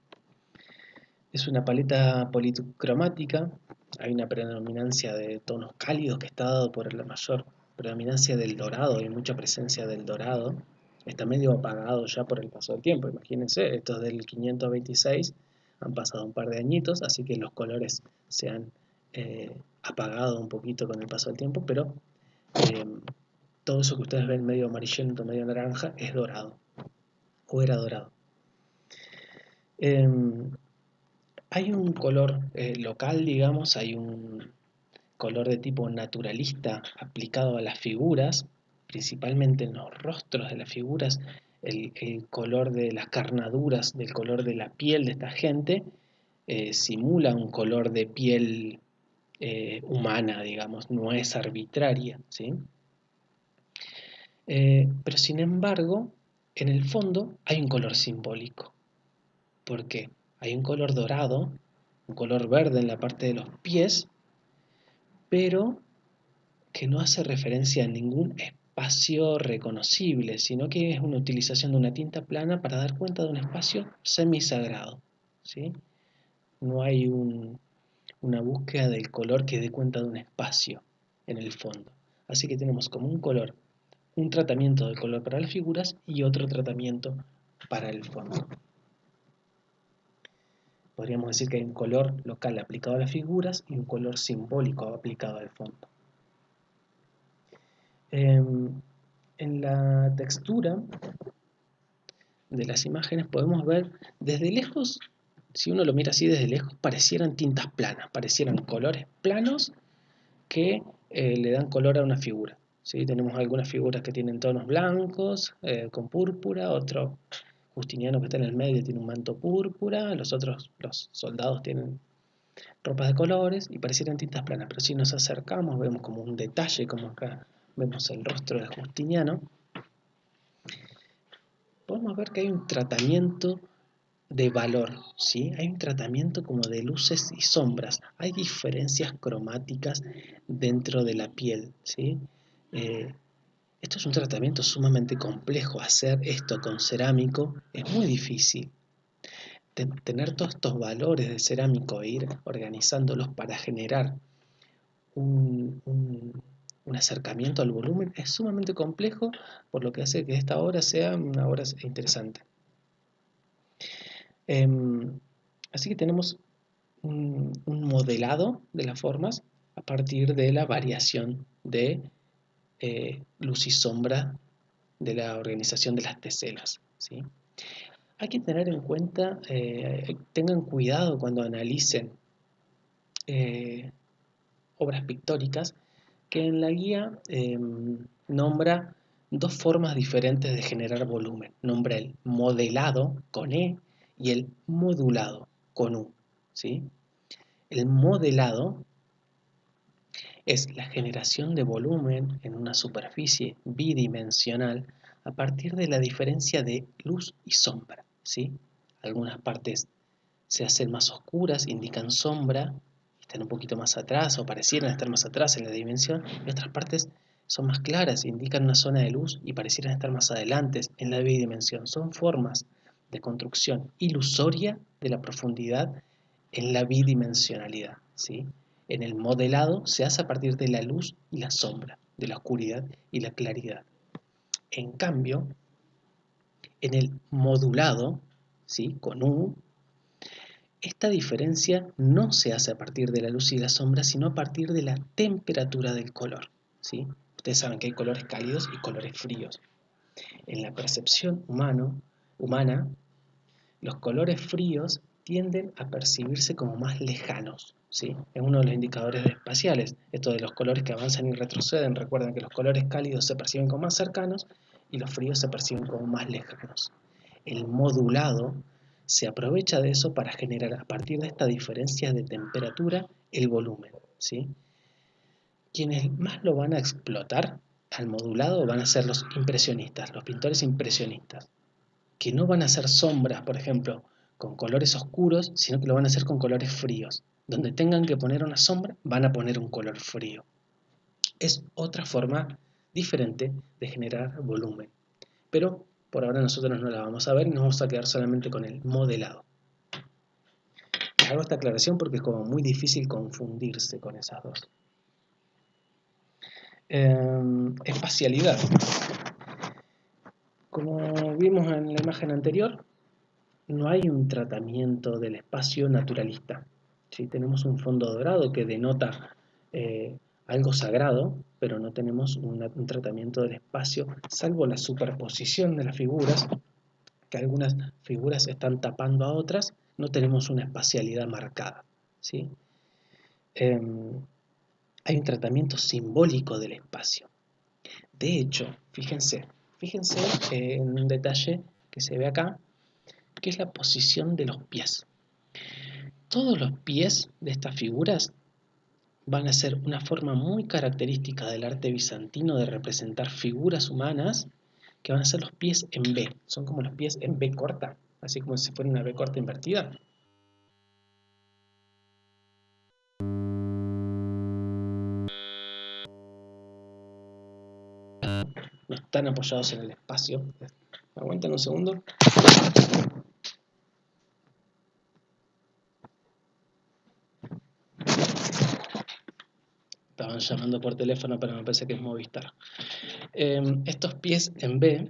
es una paleta policromática, hay una predominancia de tonos cálidos que está dado por la mayor predominancia del dorado, hay mucha presencia del dorado, está medio apagado ya por el paso del tiempo, imagínense, esto es del 526, han pasado un par de añitos, así que los colores se han apagado un poquito con el paso del tiempo, pero todo eso que ustedes ven medio amarillento, medio naranja, es dorado, o era dorado. Hay un color local, digamos, hay un color de tipo naturalista aplicado a las figuras, principalmente en los rostros de las figuras, el color de las carnaduras, del color de la piel de esta gente, simula un color de piel humana, digamos, no es arbitraria, ¿sí? Pero sin embargo, en el fondo hay un color simbólico. ¿Por qué? Hay un color dorado, un color verde en la parte de los pies, pero que no hace referencia a ningún espacio reconocible, sino que es una utilización de una tinta plana para dar cuenta de un espacio semisagrado, ¿sí? No hay una búsqueda del color que dé cuenta de un espacio en el fondo. Así que tenemos como un color, un tratamiento del color para las figuras y otro tratamiento para el fondo. Podríamos decir que hay un color local aplicado a las figuras y un color simbólico aplicado al fondo. En la textura de las imágenes podemos ver desde lejos, si uno lo mira así desde lejos, parecieran tintas planas, parecieran colores planos que le dan color a una figura. ¿Sí? Tenemos algunas figuras que tienen tonos blancos con púrpura, otro Justiniano que está en el medio tiene un manto púrpura, los otros, los soldados tienen ropas de colores y parecieran tintas planas, pero si nos acercamos vemos como un detalle, como acá vemos el rostro de Justiniano, podemos ver que hay un tratamiento de valor, ¿sí? Hay un tratamiento como de luces y sombras, hay diferencias cromáticas dentro de la piel, ¿sí? Esto es un tratamiento sumamente complejo, hacer esto con cerámico es muy difícil. Tener todos estos valores de cerámico e ir organizándolos para generar un acercamiento al volumen es sumamente complejo, por lo que hace que esta obra sea una obra interesante. Así que tenemos un modelado de las formas a partir de la variación de luz y sombra de la organización de las teselas, ¿sí? Hay que tener en cuenta, tengan cuidado cuando analicen obras pictóricas, que en la guía nombra dos formas diferentes de generar volumen. Nombra el modelado con E y el modulado con U, ¿sí? El modelado es la generación de volumen en una superficie bidimensional a partir de la diferencia de luz y sombra, ¿sí? Algunas partes se hacen más oscuras, indican sombra, están un poquito más atrás o parecieran estar más atrás en la dimensión, y otras partes son más claras, indican una zona de luz y parecieran estar más adelante en la bidimensión. Son formas de construcción ilusoria de la profundidad en la bidimensionalidad, ¿sí? En el modelado se hace a partir de la luz y la sombra, de la oscuridad y la claridad. En cambio, en el modulado, ¿sí? Con U, esta diferencia no se hace a partir de la luz y la sombra, sino a partir de la temperatura del color, ¿sí? Ustedes saben que hay colores cálidos y colores fríos. En la percepción humana, los colores fríos tienden a percibirse como más lejanos, ¿sí? Es uno de los indicadores espaciales, esto de los colores que avanzan y retroceden. Recuerden que los colores cálidos se perciben como más cercanos y los fríos se perciben como más lejanos. El modulado se aprovecha de eso para generar a partir de esta diferencia de temperatura el volumen, ¿sí? Quienes más lo van a explotar al modulado van a ser los impresionistas, los pintores impresionistas, que no van a hacer sombras, por ejemplo, con colores oscuros, sino que lo van a hacer con colores fríos. Donde tengan que poner una sombra, van a poner un color frío. Es otra forma diferente de generar volumen. Pero por ahora nosotros no la vamos a ver y nos vamos a quedar solamente con el modelado. Hago esta aclaración porque es como muy difícil confundirse con esas dos. Espacialidad. Como vimos en la imagen anterior, no hay un tratamiento del espacio naturalista. ¿sí? Tenemos un fondo dorado que denota algo sagrado, pero no tenemos un tratamiento del espacio, salvo la superposición de las figuras, que algunas figuras están tapando a otras, no tenemos una espacialidad marcada, ¿sí? Hay un tratamiento simbólico del espacio. De hecho, fíjense en un detalle que se ve acá, que es la posición de los pies. Todos los pies de estas figuras van a ser una forma muy característica del arte bizantino de representar figuras humanas, que van a ser los pies en B. Son como los pies en B corta, así como si fuera una B corta invertida. No están apoyados en el espacio. Aguanten un segundo. Estaban llamando por teléfono, pero me parece que es Movistar. Estos pies en B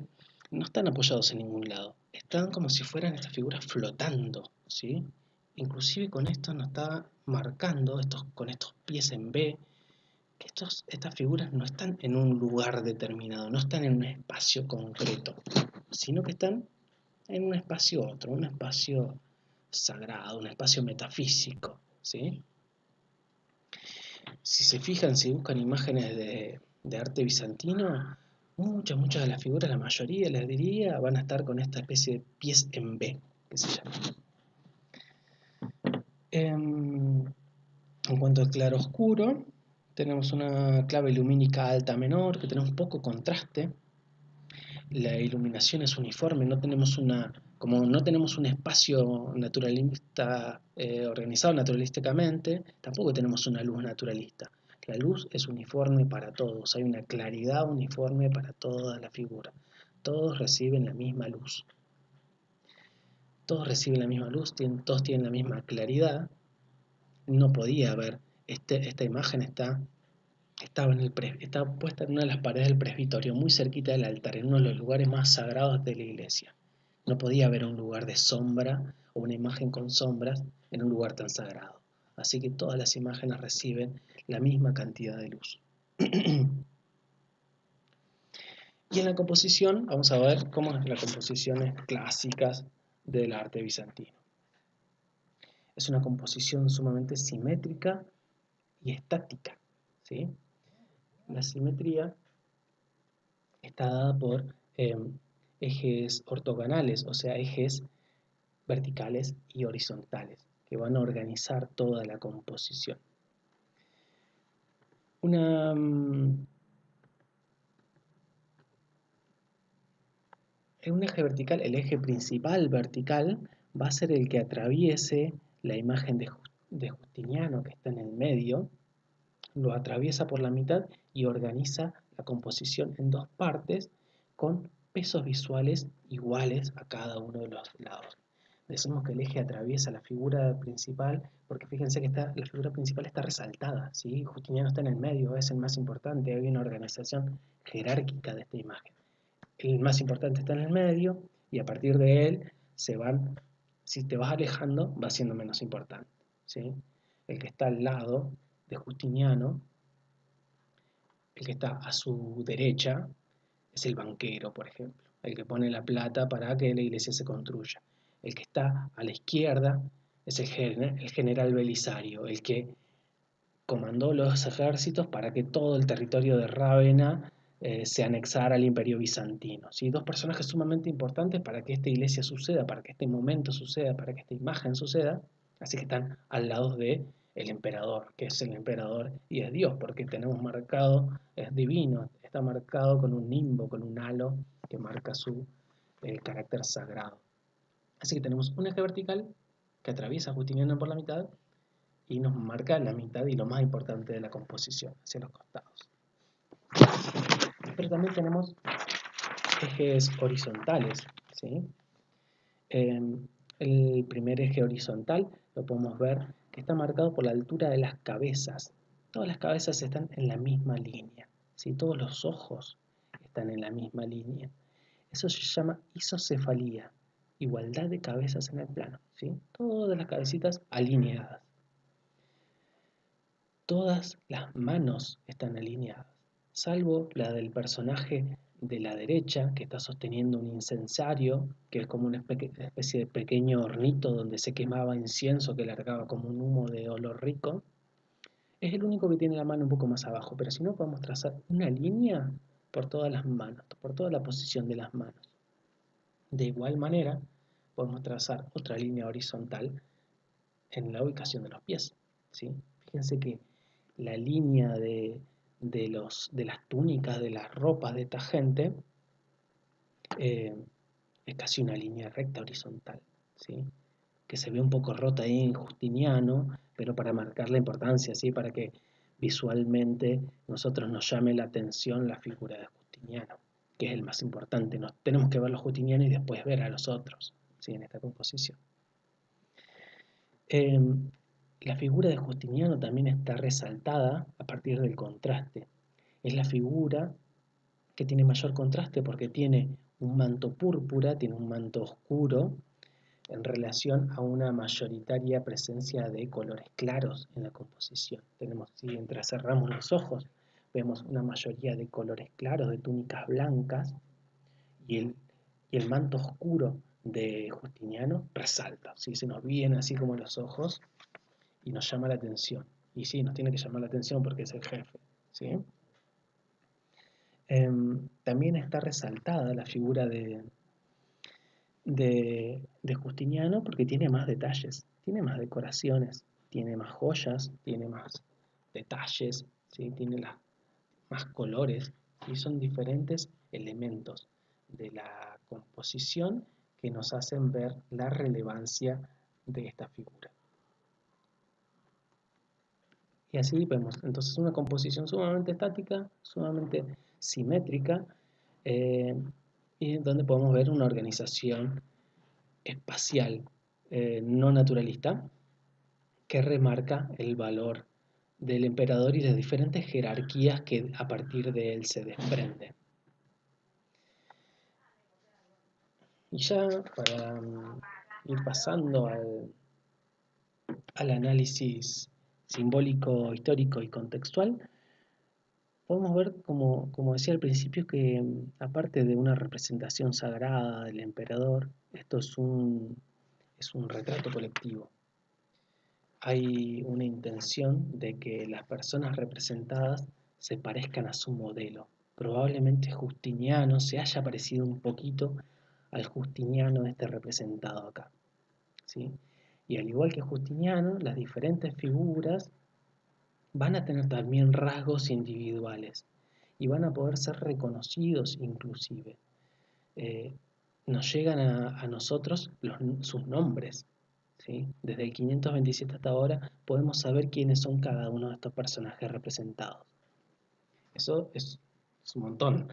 no están apoyados en ningún lado. Están como si fueran estas figuras flotando, ¿sí? Inclusive con esto nos está marcando, con estos pies en B, que estas figuras no están en un lugar determinado, no están en un espacio concreto, sino que están en un espacio otro, un espacio sagrado, un espacio metafísico, ¿sí? Si se fijan, si buscan imágenes de arte bizantino, muchas de las figuras, la mayoría les diría, van a estar con esta especie de pies en B, que se llama. En cuanto al claroscuro, tenemos una clave lumínica alta menor, que tenemos poco contraste. La iluminación es uniforme, como no tenemos un espacio naturalista organizado naturalísticamente, tampoco tenemos una luz naturalista. La luz es uniforme para todos, hay una claridad uniforme para toda la figura. Todos reciben la misma luz. Todos reciben la misma luz, todos tienen la misma claridad. No podía haber, esta imagen está puesta en una de las paredes del presbiterio, muy cerquita del altar, en uno de los lugares más sagrados de la iglesia. No podía haber un lugar de sombra o una imagen con sombras en un lugar tan sagrado. Así que todas las imágenes reciben la misma cantidad de luz. Y en la composición, vamos a ver cómo es las composiciones clásicas del arte bizantino. Es una composición sumamente simétrica y estática, ¿sí? La simetría está dada por ejes ortogonales, o sea, ejes verticales y horizontales, que van a organizar toda la composición. Un eje vertical, el eje principal vertical, va a ser el que atraviese la imagen de Justiniano, que está en el medio, lo atraviesa por la mitad y organiza la composición en dos partes con pesos visuales iguales a cada uno de los lados. Decimos que el eje atraviesa la figura principal porque fíjense que la figura principal está resaltada, ¿sí? Justiniano está en el medio, es el más importante, hay una organización jerárquica de esta imagen. El más importante está en el medio y a partir de él si te vas alejando, va siendo menos importante, ¿sí? El que está al lado de Justiniano, el que está a su derecha, es el banquero, por ejemplo, el que pone la plata para que la iglesia se construya. El que está a la izquierda es el general Belisario, el que comandó los ejércitos para que todo el territorio de Rávena se anexara al imperio bizantino. ¿Sí? Dos personajes sumamente importantes para que esta iglesia suceda, para que este momento suceda, para que esta imagen suceda, así que están al lado de el emperador, que es el emperador y es Dios, porque tenemos marcado, es divino, está marcado con un nimbo, con un halo que marca su carácter sagrado. Así que tenemos un eje vertical que atraviesa a Justiniano por la mitad y nos marca la mitad y lo más importante de la composición, hacia los costados. Pero también tenemos ejes horizontales, ¿sí? El primer eje horizontal lo podemos ver que está marcado por la altura de las cabezas. Todas las cabezas están en la misma línea, ¿sí? Todos los ojos están en la misma línea. Eso se llama isocefalía, igualdad de cabezas en el plano, ¿sí? Todas las cabecitas alineadas. todas las manos están alineadas, salvo la del personaje de la derecha, que está sosteniendo un incensario, que es como una especie de pequeño hornito donde se quemaba incienso que largaba como un humo de olor rico. Es el único que tiene la mano un poco más abajo, pero si no podemos trazar una línea por todas las manos, por toda la posición de las manos. De igual manera, podemos trazar otra línea horizontal en la ubicación de los pies, ¿sí? Fíjense que la línea de las túnicas, de las ropas de esta gente, es casi una línea recta horizontal, ¿sí? Que se ve un poco rota ahí en Justiniano, pero para marcar la importancia, ¿sí? Para que visualmente nosotros nos llame la atención la figura de Justiniano, que es el más importante. Nos tenemos que ver los justinianos y después ver a los otros, ¿sí? En esta composición. La figura de Justiniano también está resaltada a partir del contraste. Es la figura que tiene mayor contraste porque tiene un manto púrpura, tiene un manto oscuro en relación a una mayoritaria presencia de colores claros en la composición. Tenemos, si entrecerramos los ojos, vemos una mayoría de colores claros, de túnicas blancas, y el manto oscuro de Justiniano resalta, ¿sí? Se nos viene así como los ojos y nos llama la atención. Y sí, nos tiene que llamar la atención porque es el jefe, ¿sí? También está resaltada la figura de Justiniano porque tiene más detalles, tiene más decoraciones, tiene más joyas, tiene más detalles, ¿sí? Tiene más colores, y son diferentes elementos de la composición que nos hacen ver la relevancia de esta figura. Y así vemos entonces una composición sumamente estática, sumamente simétrica, eh, y donde podemos ver una organización espacial no naturalista que remarca el valor del emperador y las diferentes jerarquías que a partir de él se desprenden. Y ya para ir pasando al análisis simbólico, histórico y contextual, podemos ver, como decía al principio, que aparte de una representación sagrada del emperador, esto es un retrato colectivo. Hay una intención de que las personas representadas se parezcan a su modelo. Probablemente Justiniano se haya parecido un poquito al Justiniano este representado acá, ¿sí? Y al igual que Justiniano, las diferentes figuras van a tener también rasgos individuales y van a poder ser reconocidos inclusive. Eh, Nos llegan a nosotros sus nombres, ¿sí? Desde el 527 hasta ahora podemos saber quiénes son cada uno de estos personajes representados. Eso es un montón.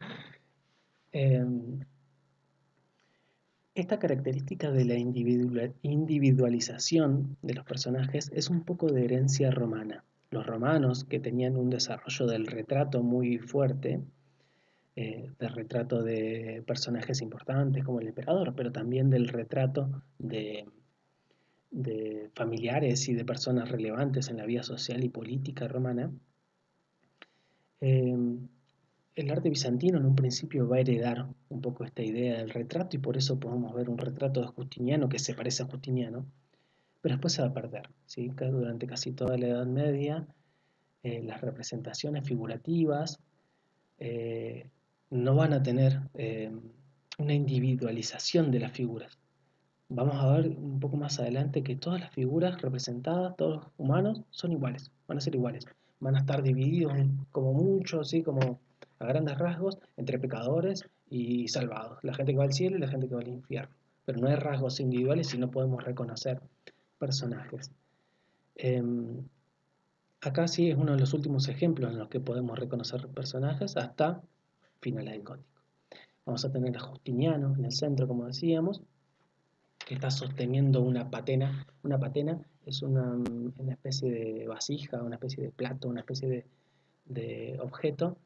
Eh, Esta característica de la individualización de los personajes es un poco de herencia romana. Los romanos, que tenían un desarrollo del retrato muy fuerte, del retrato de personajes importantes como el emperador, pero también del retrato de familiares y de personas relevantes en la vida social y política romana, eh, el arte bizantino en un principio va a heredar un poco esta idea del retrato y por eso podemos ver un retrato de Justiniano que se parece a Justiniano, pero después se va a perder, ¿sí? Durante casi toda la Edad Media las representaciones figurativas no van a tener una individualización de las figuras. Vamos a ver un poco más adelante que todas las figuras representadas, todos los humanos, son iguales, van a ser iguales. Van a estar divididos como mucho, así como a grandes rasgos, entre pecadores y salvados. La gente que va al cielo y la gente que va al infierno. Pero no hay rasgos individuales y no podemos reconocer personajes. Acá sí es uno de los últimos ejemplos en los que podemos reconocer personajes hasta finales del gótico. Vamos a tener a Justiniano en el centro, como decíamos, que está sosteniendo una patena. Una patena es una especie de vasija, una especie de plato, una especie de objeto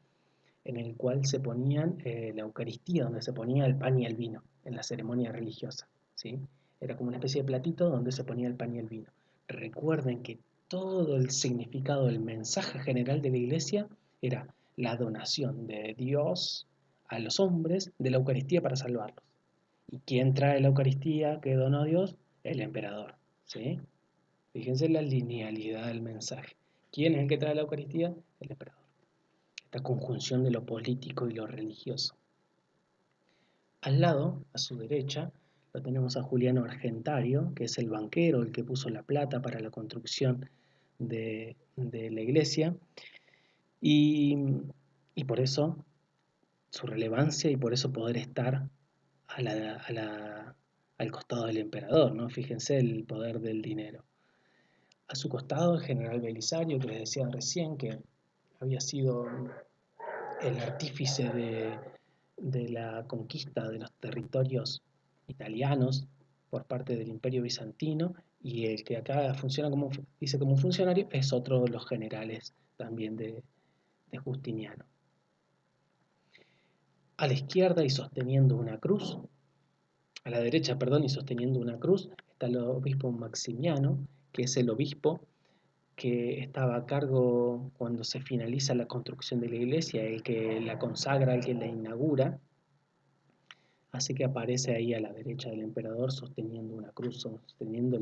en el cual se ponían la Eucaristía, donde se ponía el pan y el vino en la ceremonia religiosa, ¿sí? Era como una especie de platito donde se ponía el pan y el vino. Recuerden que todo el significado, el mensaje general de la Iglesia era la donación de Dios a los hombres de la Eucaristía para salvarlos. ¿Y quién trae la Eucaristía que donó Dios? El emperador, ¿sí? Fíjense la linealidad del mensaje. ¿Quién es el que trae la Eucaristía? El emperador. Esta conjunción de lo político y lo religioso. Al lado, a su derecha, lo tenemos a Juliano Argentario, que es el banquero, el que puso la plata para la construcción de la iglesia, y, y por eso su relevancia y por eso poder estar al costado del emperador, ¿no? Fíjense el poder del dinero. A su costado el general Belisario, que les decía recién que había sido el artífice de la conquista de los territorios italianos por parte del Imperio Bizantino, y el que acá funciona dice como funcionario es otro de los generales también de Justiniano. A la izquierda y sosteniendo una cruz, a la derecha, perdón, y sosteniendo una cruz, está el obispo Maximiano, que es el obispo que estaba a cargo cuando se finaliza la construcción de la iglesia, el que la consagra, el que la inaugura. Así que aparece ahí a la derecha del emperador sosteniendo una cruz, sosteniendo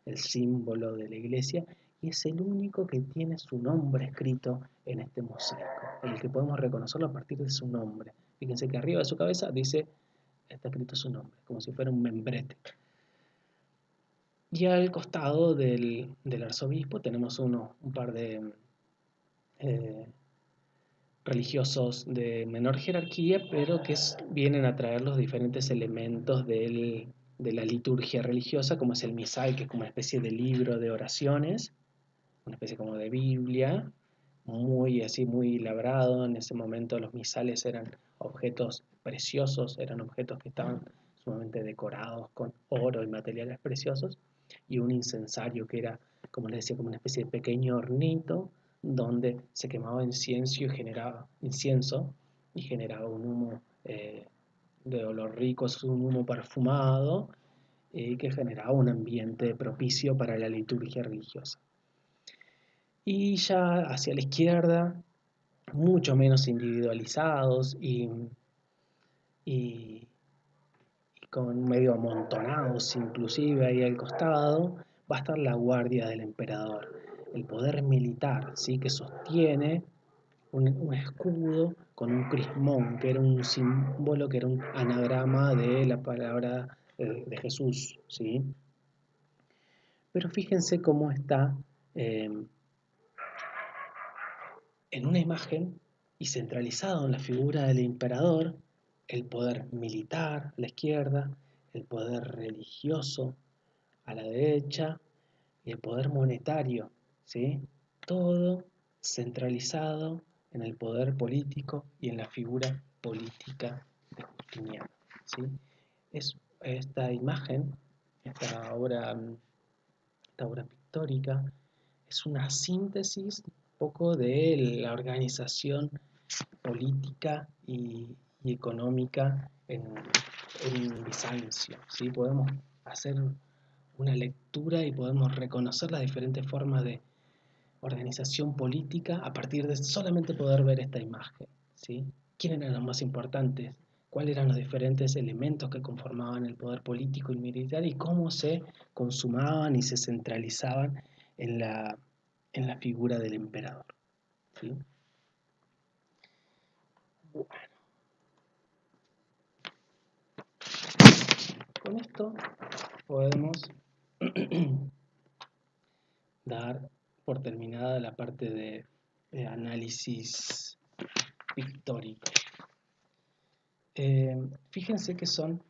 el símbolo de la iglesia, y es el único que tiene su nombre escrito en este mosaico, el que podemos reconocerlo a partir de su nombre. Fíjense que arriba de su cabeza dice, está escrito su nombre, como si fuera un membrete. Y al costado del arzobispo tenemos un par de religiosos de menor jerarquía, pero que vienen a traer los diferentes elementos de la liturgia religiosa, como es el misal, que es como una especie de libro de oraciones, una especie como de Biblia, muy labrado. En ese momento los misales eran objetos preciosos, eran objetos que estaban sumamente decorados con oro y materiales preciosos, y un incensario que era, como les decía, como una especie de pequeño hornito donde se quemaba incienso y generaba un humo de olor rico, es un humo perfumado que generaba un ambiente propicio para la liturgia religiosa. Y ya hacia la izquierda, mucho menos individualizados y con medio amontonados inclusive ahí al costado, va a estar la guardia del emperador, el poder militar, ¿sí? Que sostiene un escudo con un crismón, que era un símbolo, que era un anagrama de la palabra de Jesús, ¿sí? Pero fíjense cómo está eh, en una imagen y centralizado en la figura del emperador, el poder militar a la izquierda, el poder religioso a la derecha y el poder monetario, ¿sí? Todo centralizado en el poder político y en la figura política de Justiniano, ¿sí? Es esta imagen, esta obra pictórica, es una síntesis un poco de la organización política y económica en Bizancio, ¿sí? Podemos hacer una lectura y podemos reconocer las diferentes formas de organización política a partir de solamente poder ver esta imagen, ¿sí? ¿Quiénes eran los más importantes? ¿Cuáles eran los diferentes elementos que conformaban el poder político y militar y cómo se consumaban y se centralizaban en la figura del emperador, ¿sí? Bueno, con esto podemos dar por terminada la parte de análisis pictórico. Fíjense que son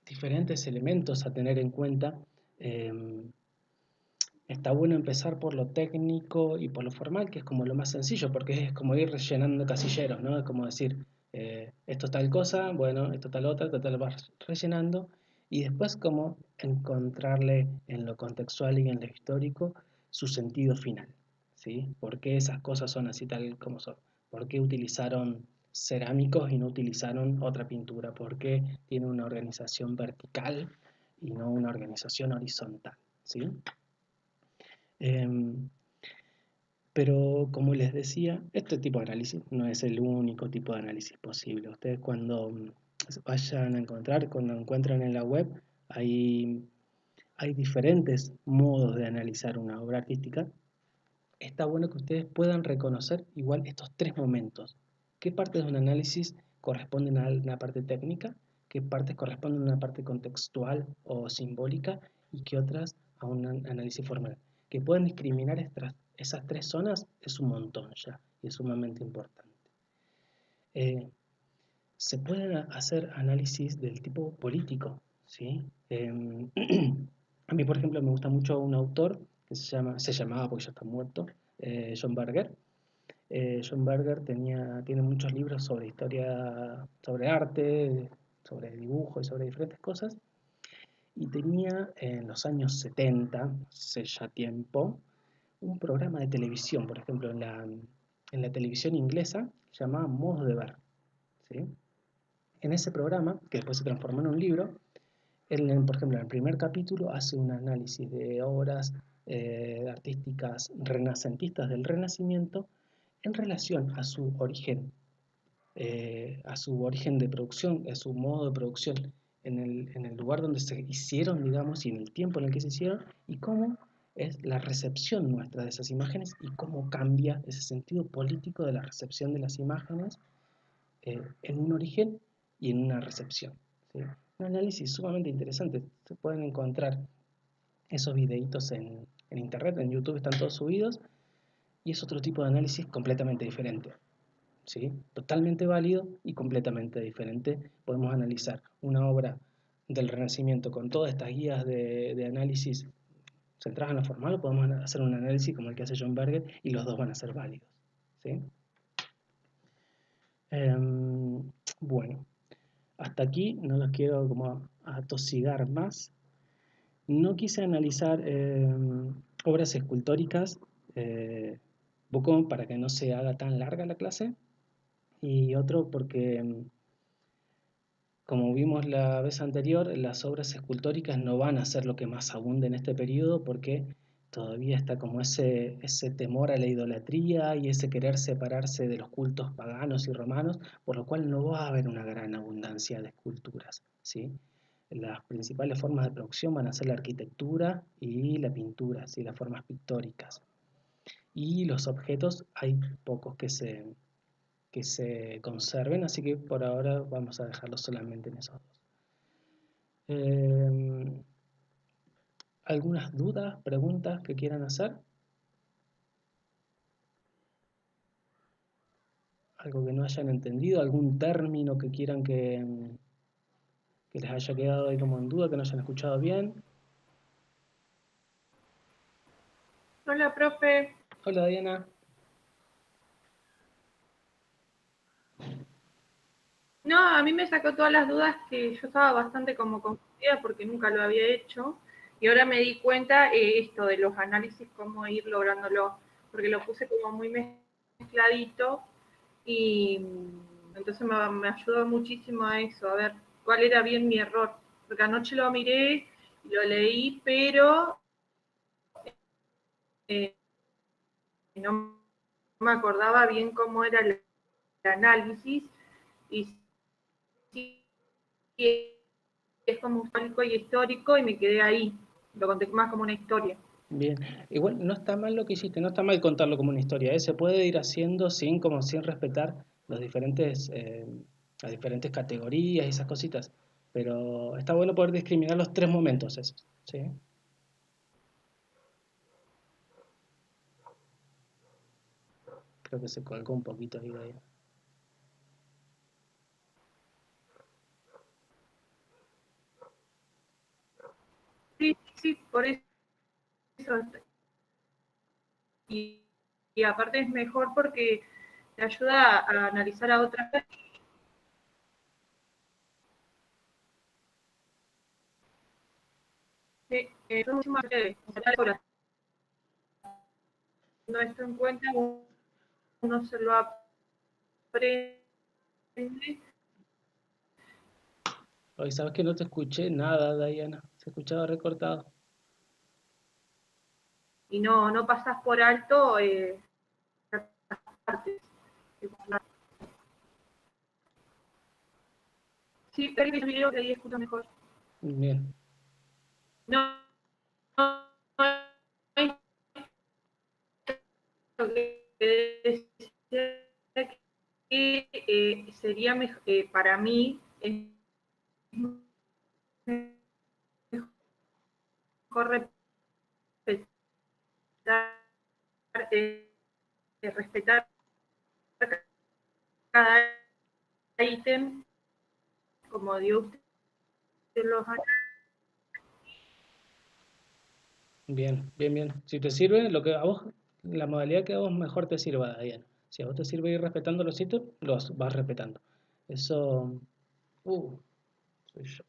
diferentes elementos a tener en cuenta. Está bueno empezar por lo técnico y por lo formal, que es como lo más sencillo, porque es como ir rellenando casilleros, ¿no? Es como decir, esto es tal cosa, bueno, esto tal otra, lo vas rellenando, y después como encontrarle en lo contextual y en lo histórico su sentido final, ¿sí? ¿Por qué esas cosas son así tal como son? ¿Por qué utilizaron cerámicos y no utilizaron otra pintura? ¿Por qué tiene una organización vertical y no una organización horizontal? ¿Sí? Em, pero como les decía, este tipo de análisis no es el único tipo de análisis posible. Ustedes cuando vayan a encontrar, cuando encuentran en la web, hay diferentes modos de analizar una obra artística. Está bueno que ustedes puedan reconocer igual estos tres momentos. ¿Qué partes de un análisis corresponden a una parte técnica? ¿Qué partes corresponden a una parte contextual o simbólica? ¿Y qué otras a un análisis formal? Que puedan discriminar esas tres zonas es un montón ya y es sumamente importante. Eh, Se pueden hacer análisis del tipo político, ¿sí? A mí, por ejemplo, me gusta mucho un autor que se llamaba, porque ya está muerto, John Berger. John Berger tiene muchos libros sobre historia, sobre arte, sobre dibujo y sobre diferentes cosas. Y tenía en los años 70, hace ya tiempo, un programa de televisión, por ejemplo, en la televisión inglesa, llamado Modos de Ver, ¿sí? En ese programa, que después se transformó en un libro, él, por ejemplo, en el primer capítulo hace un análisis de obras artísticas renacentistas del Renacimiento en relación a su origen de producción, a su modo de producción, en el lugar donde se hicieron, digamos, y en el tiempo en el que se hicieron, y cómo es la recepción nuestra de esas imágenes y cómo cambia ese sentido político de la recepción de las imágenes en un origen y en una recepción, ¿sí? Un análisis sumamente interesante. Se pueden encontrar esos videitos en internet, en YouTube están todos subidos, y es otro tipo de análisis completamente diferente, ¿sí? Totalmente válido y completamente diferente. Podemos analizar una obra del Renacimiento con todas estas guías de análisis centradas en lo formal, o podemos hacer un análisis como el que hace John Berger y los dos van a ser válidos, ¿sí? Bueno, hasta aquí no los quiero como atosigar más. No quise analizar obras escultóricas, poco para que no se haga tan larga la clase, y otro porque, como vimos la vez anterior, las obras escultóricas no van a ser lo que más abunde en este periodo porque todavía está como ese temor a la idolatría y ese querer separarse de los cultos paganos y romanos, por lo cual no va a haber una gran abundancia de esculturas, ¿sí? Las principales formas de producción van a ser la arquitectura y la pintura, ¿sí? Las formas pictóricas. Y los objetos hay pocos que se conserven, así que por ahora vamos a dejarlo solamente en esos dos. ¿Algunas dudas, preguntas que quieran hacer? ¿Algo que no hayan entendido? ¿Algún término que quieran que les haya quedado ahí como en duda, que no hayan escuchado bien? Hola, profe. Hola, Diana. No, a mí me sacó todas las dudas que yo estaba bastante como confundida porque nunca lo había hecho y ahora me di cuenta esto de los análisis, cómo ir lográndolo, porque lo puse como muy mezcladito y entonces me ayudó muchísimo a eso, a ver cuál era bien mi error, porque anoche lo miré y lo leí, pero eh, no me acordaba bien cómo era el análisis y sí es como histórico y histórico y me quedé ahí. Lo conté más como una historia. Bien, igual no está mal lo que hiciste, no está mal contarlo como una historia, ¿eh? Se puede ir haciendo sin respetar las diferentes categorías y esas cositas, pero está bueno poder discriminar los tres momentos esos, ¿sí? Creo que se colgó un poquito ahí de ahí. Sí, sí, por eso. Y, y aparte es mejor porque te ayuda a analizar a otras es mucho más breve. No esto en cuenta, uno se lo aprende. Hoy sabes que no te escuché nada, Diana, se escuchaba recortado. y no pasás por alto ciertas partes. Sí, pero el video que ahí escucho mejor. Bien. No, no, no lo que decía que sería mejor, para mí es mejor respetar cada ítem, como dio usted los años. Bien, bien, bien. Si te sirve, lo que a vos, la modalidad que a vos mejor te sirva, bien. Si a vos te sirve ir respetando los sitios, los vas respetando. Eso, uh, soy yo.